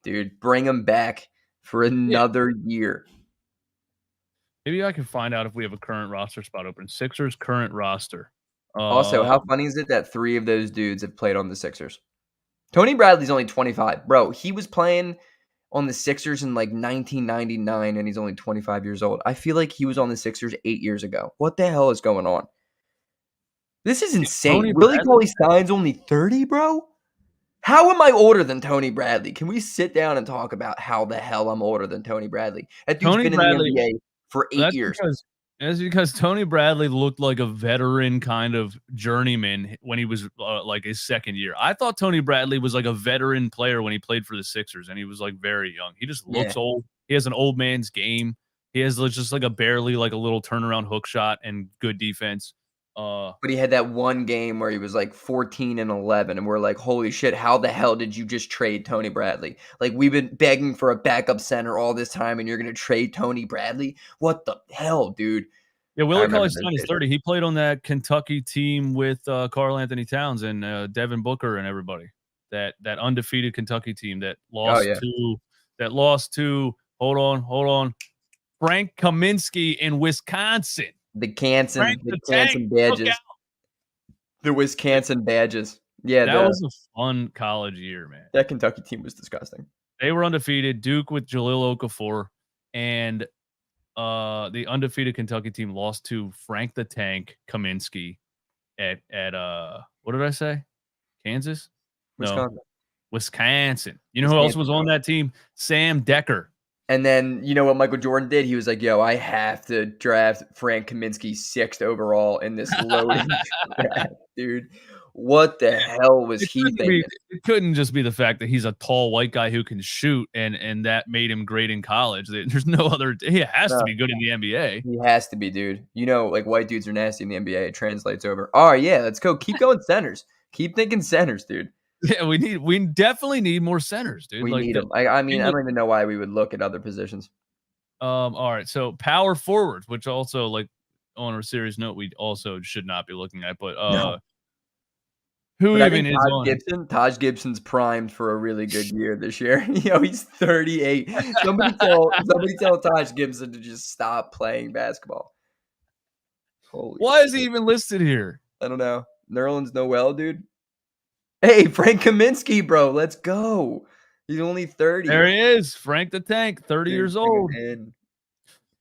dude, bring him back for Yeah. another year. Maybe I can find out if we have a current roster spot open. Sixers current roster. Also, Uh, how funny is it that 3 of those dudes have played on the Sixers? Tony Bradley's only 25. Bro, he was playing on the Sixers in like 1999 and he's only 25 years old. I feel like he was on the Sixers 8 years ago. What the hell is going on? This is insane. Tony Willie Bradley. Cauley-Stein's only 30, bro? How am I older than Tony Bradley? Can we sit down and talk about how the hell I'm older than Tony Bradley? That dude's Tony been in the Bradley. NBA for 8 That's years. because Tony Bradley looked like a veteran kind of journeyman when he was like his second year. I thought Tony Bradley was like a veteran player when he played for the Sixers, and he was like very young. He just Yeah, looks old. He has an old man's game. He has just like a barely like a little turnaround hook shot and good defense. but he had that one game where he was like 14 and 11, and we're like, holy shit, how the hell did you just trade Tony Bradley? Like, we've been begging for a backup center all this time, and you're going to trade Tony Bradley? What the hell, dude? Yeah, I Willie remember those Cauley-Stein is days. 30. He played on that Kentucky team with Karl Anthony Towns and Devin Booker and everybody. That undefeated Kentucky team that Oh, lost yeah. to that lost to, hold on, Frank Kaminsky in Wisconsin. The Frank the Tank Wisconsin took badges. out. The Wisconsin badges. Yeah, That was a fun college year, man. that Kentucky team was disgusting. They were undefeated. Duke with Jahlil Okafor, and the undefeated Kentucky team lost to Frank the Tank Kaminsky at what did I say? Kansas? No, Wisconsin. You know who else was on that team? Sam Decker. And then you know what Michael Jordan did? He was like, "Yo, I have to draft Frank Kaminsky 6th overall in this loaded draft, dude." What the hell was he thinking? It couldn't just be the fact that he's a tall white guy who can shoot, and that made him great in college. There's no other. He has to be good in the NBA. He has to be, dude. You know, like white dudes are nasty in the NBA. It translates over. All right, yeah, let's go. Keep going centers. Keep thinking centers, dude. Yeah, we definitely need more centers, dude. We need them. I mean, I don't even know why we would look at other positions. All right. So power forwards, which also, like, on a serious note, we also should not be looking at. But who But even is on? Taj Gibson's primed for a really good year this year. You know, he's 38. Somebody tell Taj Gibson to just stop playing basketball. Why is he even listed here? I don't know. Nerlens Noel, dude. Hey, Frank Kaminsky, bro. Let's go. He's only 30. There he is. Frank the Tank, 30 years old.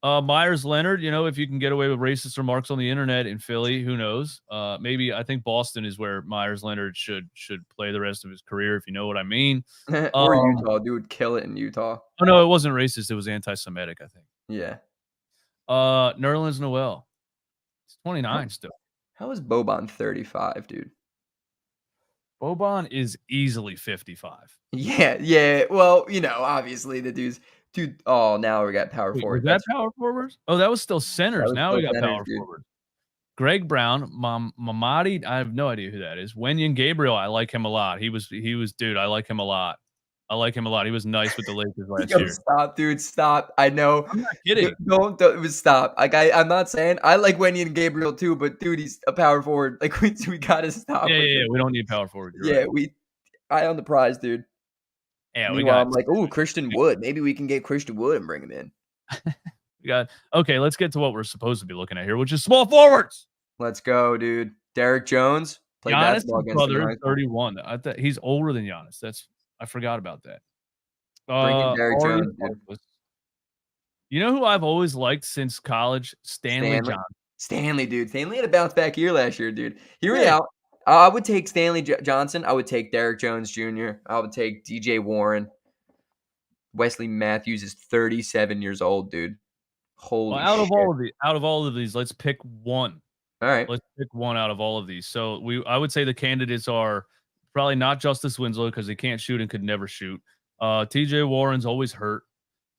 Myers Leonard, you know, if you can get away with racist remarks on the internet in Philly, who knows? Maybe I think Boston is where Myers Leonard should play the rest of his career, if you know what I mean. Or Utah, dude, kill it in Utah. Oh no, it wasn't racist. It was anti-Semitic, I think. Yeah. Nerlens Noel. He's 29 still. How is Boban 35, dude? Boban is easily 55. Yeah. Well, you know, obviously the dude. Oh, now we got power forward. Was that power forwards? Oh, that was still centers. Now we got power forwards. Greg Brown, Mamadi. I have no idea who that is. Wenyen Gabriel. I like him a lot. He was, dude. I like him a lot. He was nice with the Lakers last year. Stop, dude. Stop. I know. I'm not kidding. Don't stop. Like I'm not saying I like Wenyen Gabriel too, but dude, he's a power forward. Like we gotta stop. Yeah. We don't need power forward. Right. Eye on the prize, dude. Yeah, we got. I'm like, oh, Christian Wood. Maybe we can get Christian Wood and bring him in. Okay. Let's get to what we're supposed to be looking at here, which is small forwards. Let's go, dude. Derek Jones played basketball against brother, 31. I thought he's older than Giannis. I forgot about that. Bring in Derek Jones, dude. You know who I've always liked since college? Stanley Johnson. Stanley, dude. Stanley had a bounce back year last year, dude. Hear me out. I would take Stanley Johnson. I would take Derek Jones Jr. I would take DJ Warren. Wesley Matthews is 37 years old, dude. Holy shit. Out of all of these, let's pick one. All right. Let's pick one out of all of these. So I would say the candidates are probably not Justice Winslow because he can't shoot and could never shoot. TJ Warren's always hurt.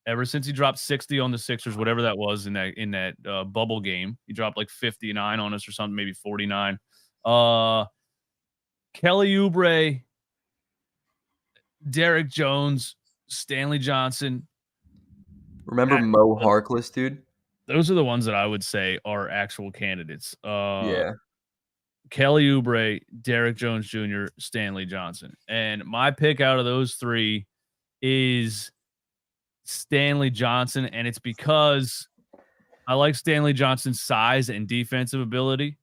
Ever since he dropped 60 on the Sixers, whatever that was in that bubble game, he dropped like 59 on us or something, maybe 49. Kelly Oubre, Derek Jones, Stanley Johnson. Remember Mo Harkless, dude? Those are the ones that I would say are actual candidates. Yeah. Kelly Oubre, Derek Jones Jr., Stanley Johnson. And my pick out of those three is Stanley Johnson, and it's because I like Stanley Johnson's size and defensive ability.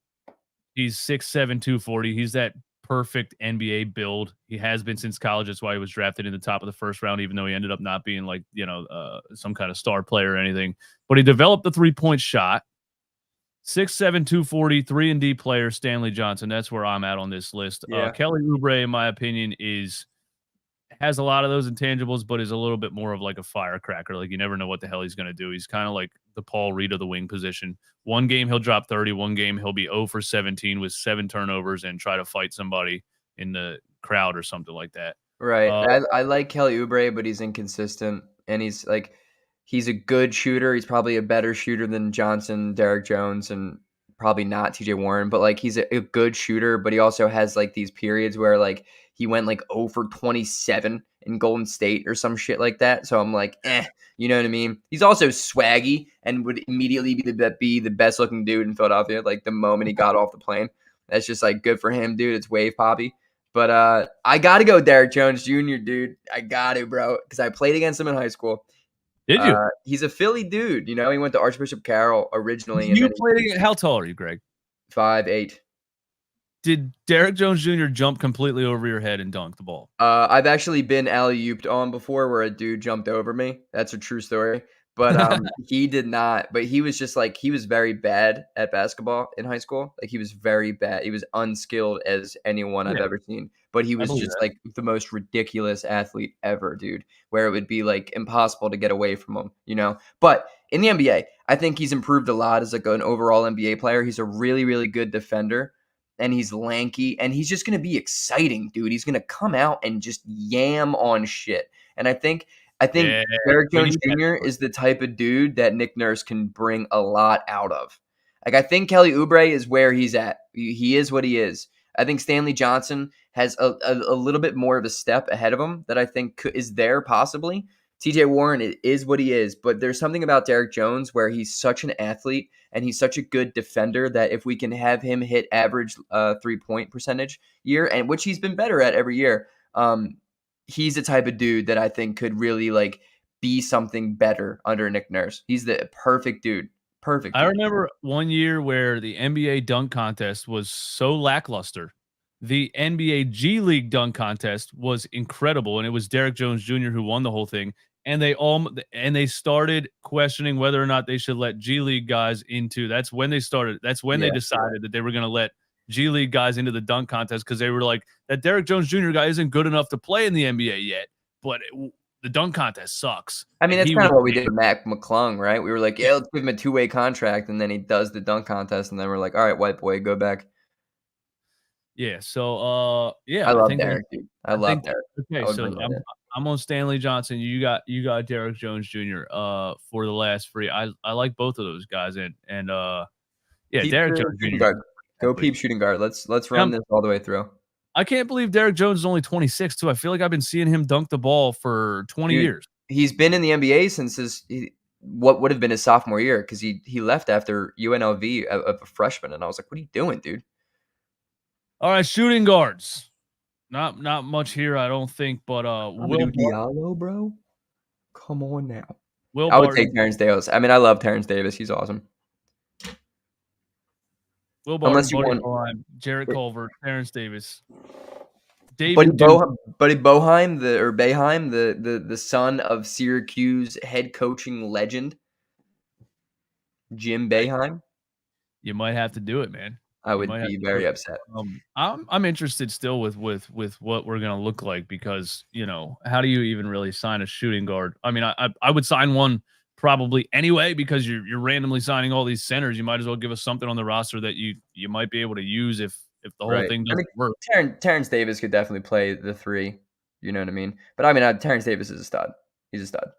He's 6'7", 240. He's that perfect NBA build. He has been since college. That's why he was drafted in the top of the first round, even though he ended up not being like, some kind of star player or anything. But he developed the three-point shot. 6'7", 240, 3-and-D player, Stanley Johnson. That's where I'm at on this list. Yeah. Kelly Oubre, in my opinion, has a lot of those intangibles, but is a little bit more of like a firecracker. Like you never know what the hell he's going to do. He's kind of like the Paul Reed of the wing position. One game he'll drop 30. One game he'll be 0 for 17 with 7 turnovers and try to fight somebody in the crowd or something like that. Right. I like Kelly Oubre, but he's inconsistent, and he's a good shooter. He's probably a better shooter than Johnson, Derek Jones, and probably not TJ Warren, but like he's a good shooter, but he also has like these periods where like he went like 0 for 27 in Golden State or some shit like that. So I'm like, you know what I mean? He's also swaggy and would immediately be the best looking dude in Philadelphia. Like the moment he got off the plane, that's just like good for him, dude. It's wave poppy. But I got to go Derrick Jones Jr., dude. I got to, bro, because I played against him in high school. Did you? He's a Philly dude. You know, he went to Archbishop Carroll originally, and You then played against, how tall are you, Greg? 5'8". Did Derrick Jones Jr. jump completely over your head and dunk the ball? I've actually been alley-ooped on before where a dude jumped over me. That's a true story. But he did not. But he was just like he was very bad at basketball in high school. Like he was very bad. He was unskilled as anyone I've Yeah, ever seen. But he I was believe just that. like the most ridiculous athlete ever, dude. Where it would be like impossible to get away from him, you know. But in the NBA, I think he's improved a lot as like an overall NBA player. He's a really, really good defender. And he's lanky, and he's just going to be exciting, dude. He's going to come out and just yam on shit. And I think Yeah, Derrick we Jones need that. Jr. is the type of dude that Nick Nurse can bring a lot out of. Like I think Kelly Oubre is where he's at. He is what he is. I think Stanley Johnson has a little bit more of a step ahead of him that I think is there possibly. TJ Warren is what he is, but there's something about Derrick Jones where he's such an athlete and he's such a good defender that if we can have him hit average 3-point percentage year, and which he's been better at every year, he's the type of dude that I think could really like be something better under Nick Nurse. He's the perfect dude. Perfect I dude. remember one year where the NBA dunk contest was so lackluster. The NBA G League dunk contest was incredible, and it was Derrick Jones Jr. who won the whole thing. And they started questioning whether or not they should let G League guys into. That's when they started. That's when they Yeah. decided that they were going to let G League guys into the dunk contest because they were like that Derrick Jones Jr. guy isn't good enough to play in the NBA yet, but the dunk contest sucks. I mean, And that's he kind was of what we did with Mac McClung, right? We were like, yeah, let's give him a two-way contract, and then he does the dunk contest, and then we're like, all right, white boy, go back. Yeah, so, yeah, I I love think Derrick, dude. I I think love Derrick. okay, I would so bring him in. I'm on Stanley Johnson, you got Derrick Jones Jr., for the last free. I like both of those guys, and, yeah, Peep Derrick the Jones shooting Jr. guard. Go athlete. peep shooting guard. Let's And run this all the way through. I can't believe Derrick Jones is only 26 too. I feel like I've been seeing him dunk the ball for 20 Dude, years. he's been in the NBA since what would have been his sophomore year because he left after UNLV of a freshman, and I was like, "What are you doing, dude?" Alright, shooting guards. Not much here, I don't think, but, Amadou Diallo, bro. Come on now. Will I would take Barton Terrence Davis. I mean, I love Terrence Davis. He's awesome. Will Barton, Unless you Buddy want Boeheim, Jarrett Culver, Terrence Davis, Buddy David Duke. Boeheim, the son of Syracuse head coaching legend, Jim Boeheim. You might have to do it, man. I You would might have be to do very it. upset. I'm interested still with what we're gonna look like because how do you even really sign a shooting guard? I mean, I would sign one probably anyway because you're randomly signing all these centers. You might as well give us something on the roster that you might be able to use if the whole Right. thing I doesn't mean, work. Terrence Davis could definitely play the three. You know what I mean? But I mean, Terrence Davis is a stud. He's a stud.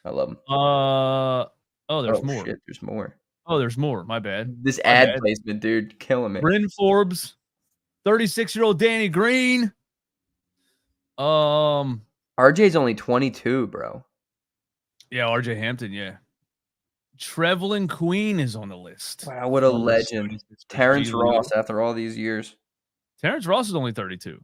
I love him. There's Oh more. shit, there's more. Oh, there's more. My bad. This My ad bad. placement, dude, killing me. Bryn Forbes, 36-year-old Danny Green. Um, RJ's only 22, bro. yeah, RJ Hampton, yeah. Trevelin Queen is on the list. Wow, what a One of the legend. 76ers G Terrence League. Ross after all these years. Terrence Ross is only 32.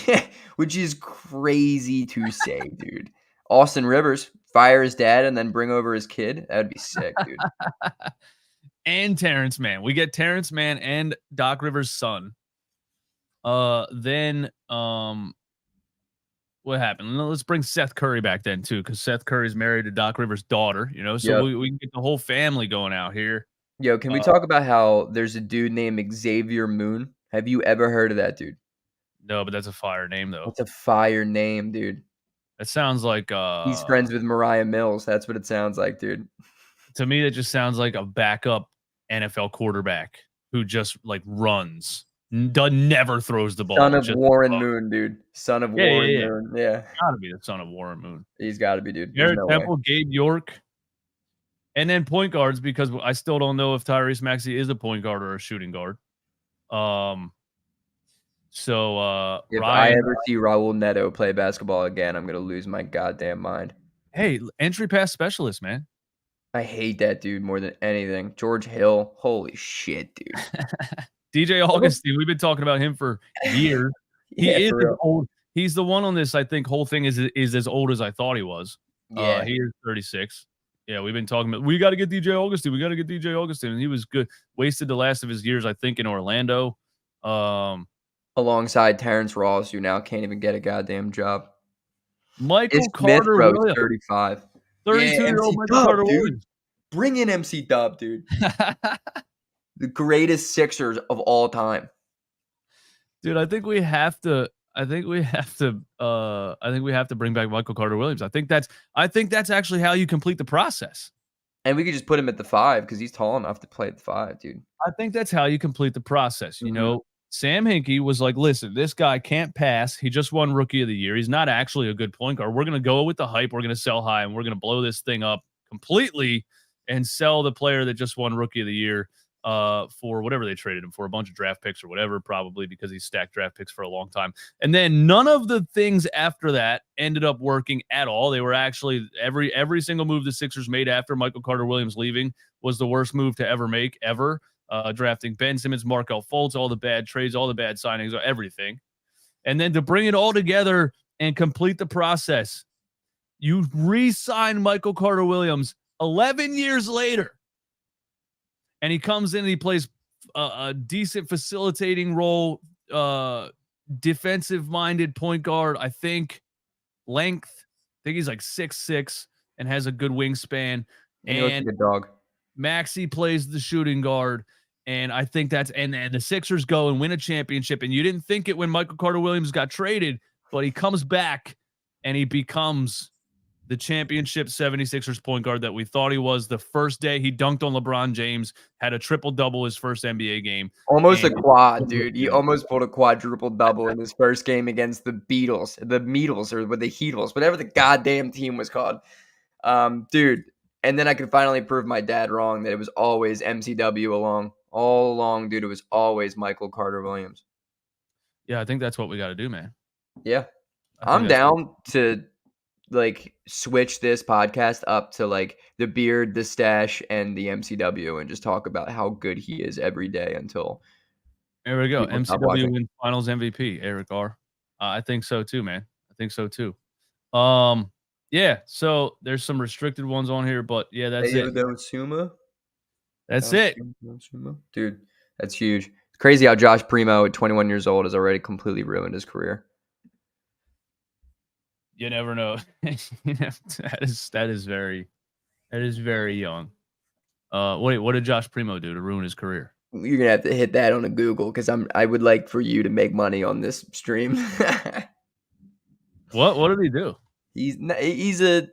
Yeah, which is crazy to say, dude. Austin Rivers, fire his dad and then bring over his kid. That'd be sick, dude. And Terrence Mann. We get Terrence Mann and Doc Rivers' son. Then what happened? Let's bring Seth Curry back then too, because Seth Curry's married to Doc Rivers' daughter, so Yep. we can get the whole family going out here. Yo, can we talk about how there's a dude named Xavier Moon? Have you ever heard of that dude? No, but that's a fire name though. That's a fire name, dude. That sounds like He's friends with Mariah Mills. That's what it sounds like, dude. to me, that just sounds like a backup NFL quarterback who just like runs. Never throws the ball. Son of just Warren Moon, dude. Son of Warren yeah. Moon. Yeah. Gotta be the son of Warren Moon. He's got to be, dude. There's Garrett no way. Temple, Gabe York, and then point guards because I still don't know if Tyrese Maxey is a point guard or a shooting guard. So If I Ryan, ever see Raul Neto play basketball again, I'm gonna lose my goddamn mind. hey, entry pass specialist, man. I hate that dude more than anything. George Hill, holy shit, dude. DJ Augustine, we've been talking about him for years. Yeah, He is for as real. old. He's the one on this, I think, whole thing is as old as I thought he was. Yeah, He is 36. Yeah, we've been talking about we gotta get DJ Augustine. We gotta get DJ Augustine. And he was good. Wasted the last of his years, I think, in Orlando. alongside Terrence Ross, who now can't even get a goddamn job. Is Michael Smith, Carter bro, is Williams, 35. Yeah, 32-year-old MC Michael Carter Dub, dude. Williams. Bring in MC Dub, dude. The greatest Sixers of all time. Dude, I think we have to bring back Michael Carter Williams. I think that's actually how you complete the process. And we could just put him at the 5 because he's tall enough to play at the 5, dude. I think that's how you complete the process. You Mhm. know, Sam Hinkie was like, listen, this guy can't pass. He just won Rookie of the Year. He's not actually a good point guard. We're going to go with the hype. We're going to sell high, and we're going to blow this thing up completely and sell the player that just won Rookie of the Year for whatever they traded him for, a bunch of draft picks or whatever, probably because he stacked draft picks for a long time. And then none of the things after that ended up working at all. They were actually every single move the Sixers made after Michael Carter Williams leaving was the worst move to ever make, ever. Drafting Ben Simmons, Markelle Fultz, all the bad trades, all the bad signings, everything. And then to bring it all together and complete the process, you re-sign Michael Carter Williams 11 years later. And he comes in and he plays a decent facilitating role, defensive-minded point guard, I think, length. I think he's like 6'6" and has a good wingspan. And he looks like a dog. Maxey plays the shooting guard. And I think and the Sixers go and win a championship. And you didn't think it when Michael Carter Williams got traded, but he comes back and he becomes the championship 76ers point guard that we thought he was. The first day he dunked on LeBron James, had a triple-double his first NBA game. Almost a quad, dude. He almost pulled a quadruple-double in his first game against the Beatles, or the Heatles, whatever the goddamn team was called. Dude, and then I could finally prove my dad wrong that it was always MCW all along, dude. It was always Michael Carter Williams. Yeah, I think that's what we got to do, man. Yeah. I'm down to switch this podcast up to the beard, the stash, and the MCW and just talk about how good he is every day until there we go. MCW wins finals MVP, Eric R. I think so too, man. I think so too. Yeah, so there's some restricted ones on here, but yeah, that's it. That's it. Dude, that's huge. It's crazy how Josh Primo at 21 years old has already completely ruined his career. You never know. That is very young. Wait, what did Josh Primo do to ruin his career? You're gonna have to hit that on a Google because I would like for you to make money on this stream. What did he do? He's Primo.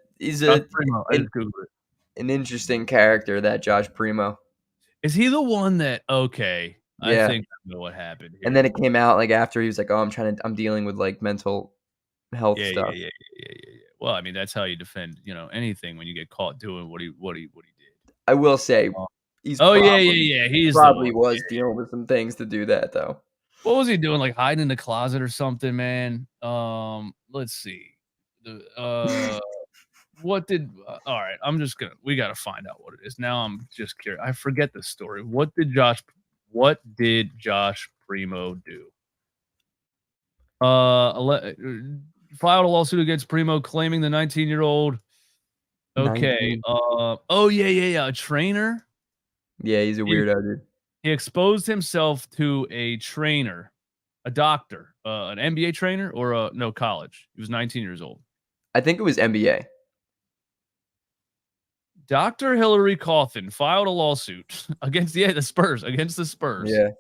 I just Googled it. An interesting character, that Josh Primo. Is he the one that? Okay, yeah. I think I know what happened here. And then it came out after he was like, "Oh, I'm dealing with mental health stuff." Yeah. Well, I mean, that's how you defend, anything when you get caught doing what he did. I will say, he's probably was dealing with some things to do that though. What was he doing? Like hiding in the closet or something, man? Let's see. What did? All right, we got to find out what it is. Now I'm just curious. I forget the story. What did Josh Primo do? Filed a lawsuit against Primo claiming the 19-year-old. Okay. 19. A trainer. Yeah, he's a weirdo, dude. He exposed himself to a trainer, a doctor, an NBA trainer, or no, college. He was 19 years old. I think it was NBA. Dr. Hillary Coffin filed a lawsuit against the Spurs. Yeah.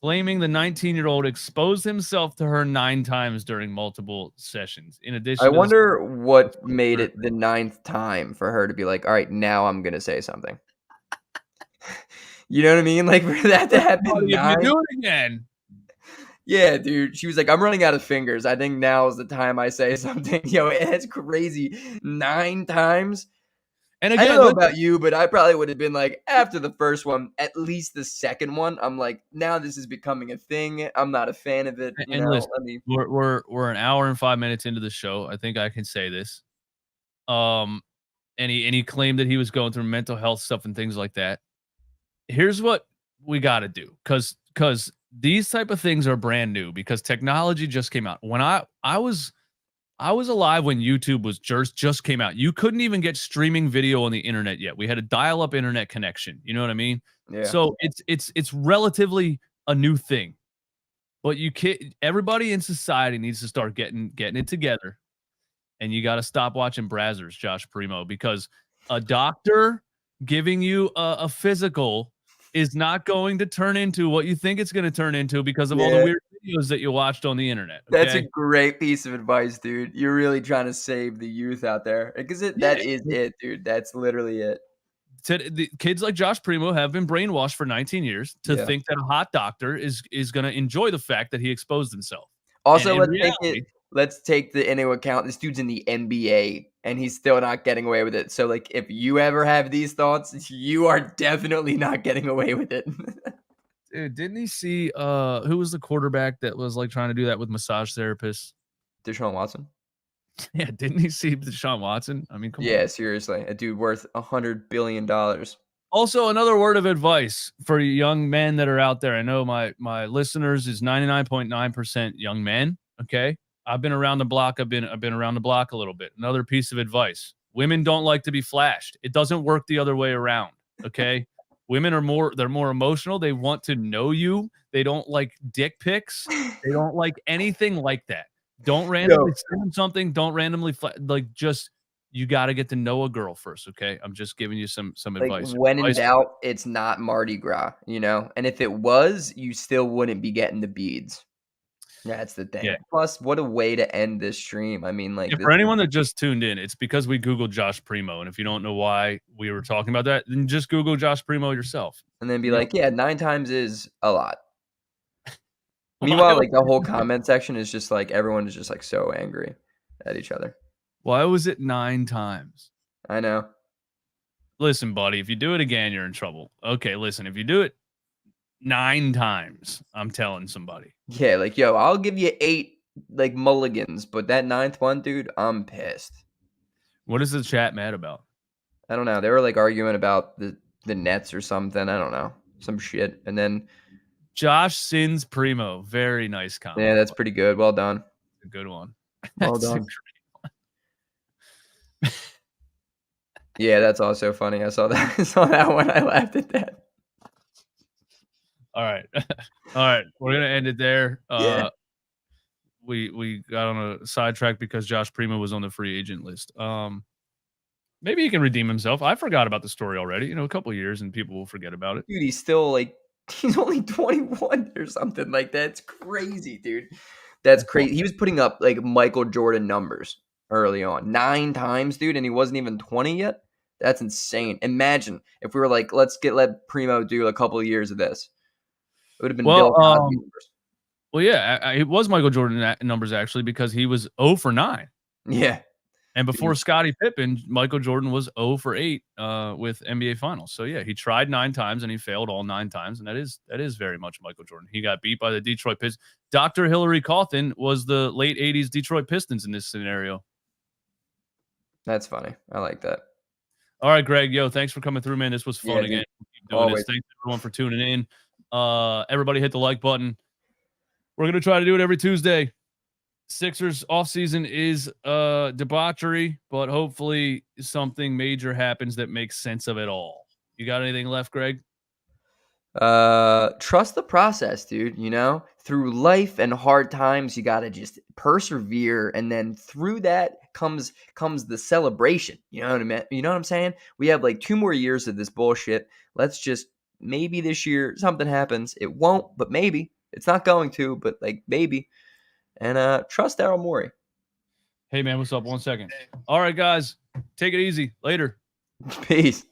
Claiming the 19-year-old exposed himself to her 9 times during multiple sessions. In addition, I wonder what made it the 9th time for her to be like, all right, now I'm going to say something. You know what I mean? For that to happen. If you do it again. Yeah, dude. She was like, I'm running out of fingers. I think now is the time I say something. It's crazy. 9 times. And again, I don't know about you, but I probably would have been like, after the first one, at least the second one, I'm like, now this is becoming a thing. I'm not a fan of it. Listen, we're an hour and 5 minutes into the show. I think I can say this. And he claimed that he was going through mental health stuff and things like that. Here's what we got to do because these type of things are brand new because technology just came out. When I was alive when YouTube was just came out. You couldn't even get streaming video on the internet yet. We had a dial-up internet connection. You know what I mean? Yeah. So it's relatively a new thing. But you can't. Everybody in society needs to start getting it together, and you got to stop watching Brazzers, Josh Primo, because a doctor giving you a physical is not going to turn into what you think it's going to turn into because of all the Yeah. weird videos that you watched on the internet. That's a Okay. great piece of advice, dude. You're really trying to save the youth out there because Yeah. that is it, dude. That's literally it. The kids like Josh Primo have been brainwashed for 19 years to Yeah. think that a hot doctor is going to enjoy the fact that he exposed himself. And Also, in reality, let's take the into account this dude's in the NBA and he's still not getting away with it. So like if you ever have these thoughts, you are definitely not getting away with it. dude, didn't he see who was the quarterback that was like trying to do that with massage therapists? Deshaun Watson? Yeah, didn't he see Deshaun Watson? I mean, come on. Yeah, seriously. A dude worth $100 billion. Also, another word of advice for young men that are out there. I know my listeners is 99.9% young men. Okay. I've been around the block. I've been around the block a little bit. Another piece of advice. Women don't like to be flashed. It doesn't work the other way around. Okay. Women they're more emotional. They want to know you. They don't like dick pics. They don't like anything like that. Don't randomly Yo, send them something. Don't randomly just you got to get to know a girl first, okay? I'm just giving you some like advice. when in Advice. doubt, it's not Mardi Gras, you know? And if it was, you still wouldn't be getting the beads. That's the Yeah. thing. Plus, what a way to end this stream. I mean, like Yeah, this for is anyone that just tuned in, it's because we Googled Josh Primo. And if you don't know why we were talking about that, then just Google Josh Primo yourself. and then be You like, yeah, 9 times is a lot. know, why, Meanwhile, like the whole comment section is just like everyone is just like so angry at each other. why was it 9 times? I know. Listen, buddy, if you do it again, you're in trouble. Okay, listen, if you do it 9 times, I'm telling somebody. Yeah, like yo, I'll give you 8 like mulligans, but that ninth one, dude, I'm pissed. What is the chat mad about? I don't know. They were like arguing about the Nets or something. I don't know. Some shit. And then Josh Sins Primo. Very nice yeah, comment. that's pretty good. Well done. A good one. Well That's done. Yeah, that's also funny. I saw that. I saw that one. I laughed at that. all right. All right. We're gonna end it there. Yeah. We got on a sidetrack because Josh Primo was on the free agent list. Maybe he can redeem himself. I forgot about the story already. You know, a couple years and people will forget about it. Dude, he's still like he's only 21 or something like that. It's crazy, dude. That's crazy. He was putting up like Michael Jordan numbers early on. 9 times, dude, and he wasn't even 20 yet. That's insane. Imagine if we were like, let Primo do a couple of years of this. It would have been Bill Cosby numbers. Well, yeah, it was Michael Jordan numbers actually because he was 0 for 9. Yeah. And before Scottie Pippen, Michael Jordan was 0 for 8 with NBA Finals. So yeah, he tried 9 times and he failed all 9 times, and that is very much Michael Jordan. He got beat by the Detroit Pistons. Dr. Hillary Cawthon was the late 80s Detroit Pistons in this scenario. That's funny. I like that. All right, Greg. Yo, thanks for coming through, man. This was fun again. We'll keep doing Always. this. Thanks everyone for tuning in. Everybody hit the like button. We're gonna try to do it every Tuesday. Sixers offseason is debauchery, but hopefully something major happens that makes sense of it all. You got anything left, Greg? Trust the process, dude. You know, through life and hard times, you gotta just persevere, and then through that comes the celebration. You know what I mean? You know what I'm saying? We have like 2 more years of this bullshit. Let's just maybe this year something happens. It won't, but maybe. It's not going to, but like maybe. And trust Daryl Mori. Hey man, what's up? 1 second. All right, guys, take it easy. Later. Peace.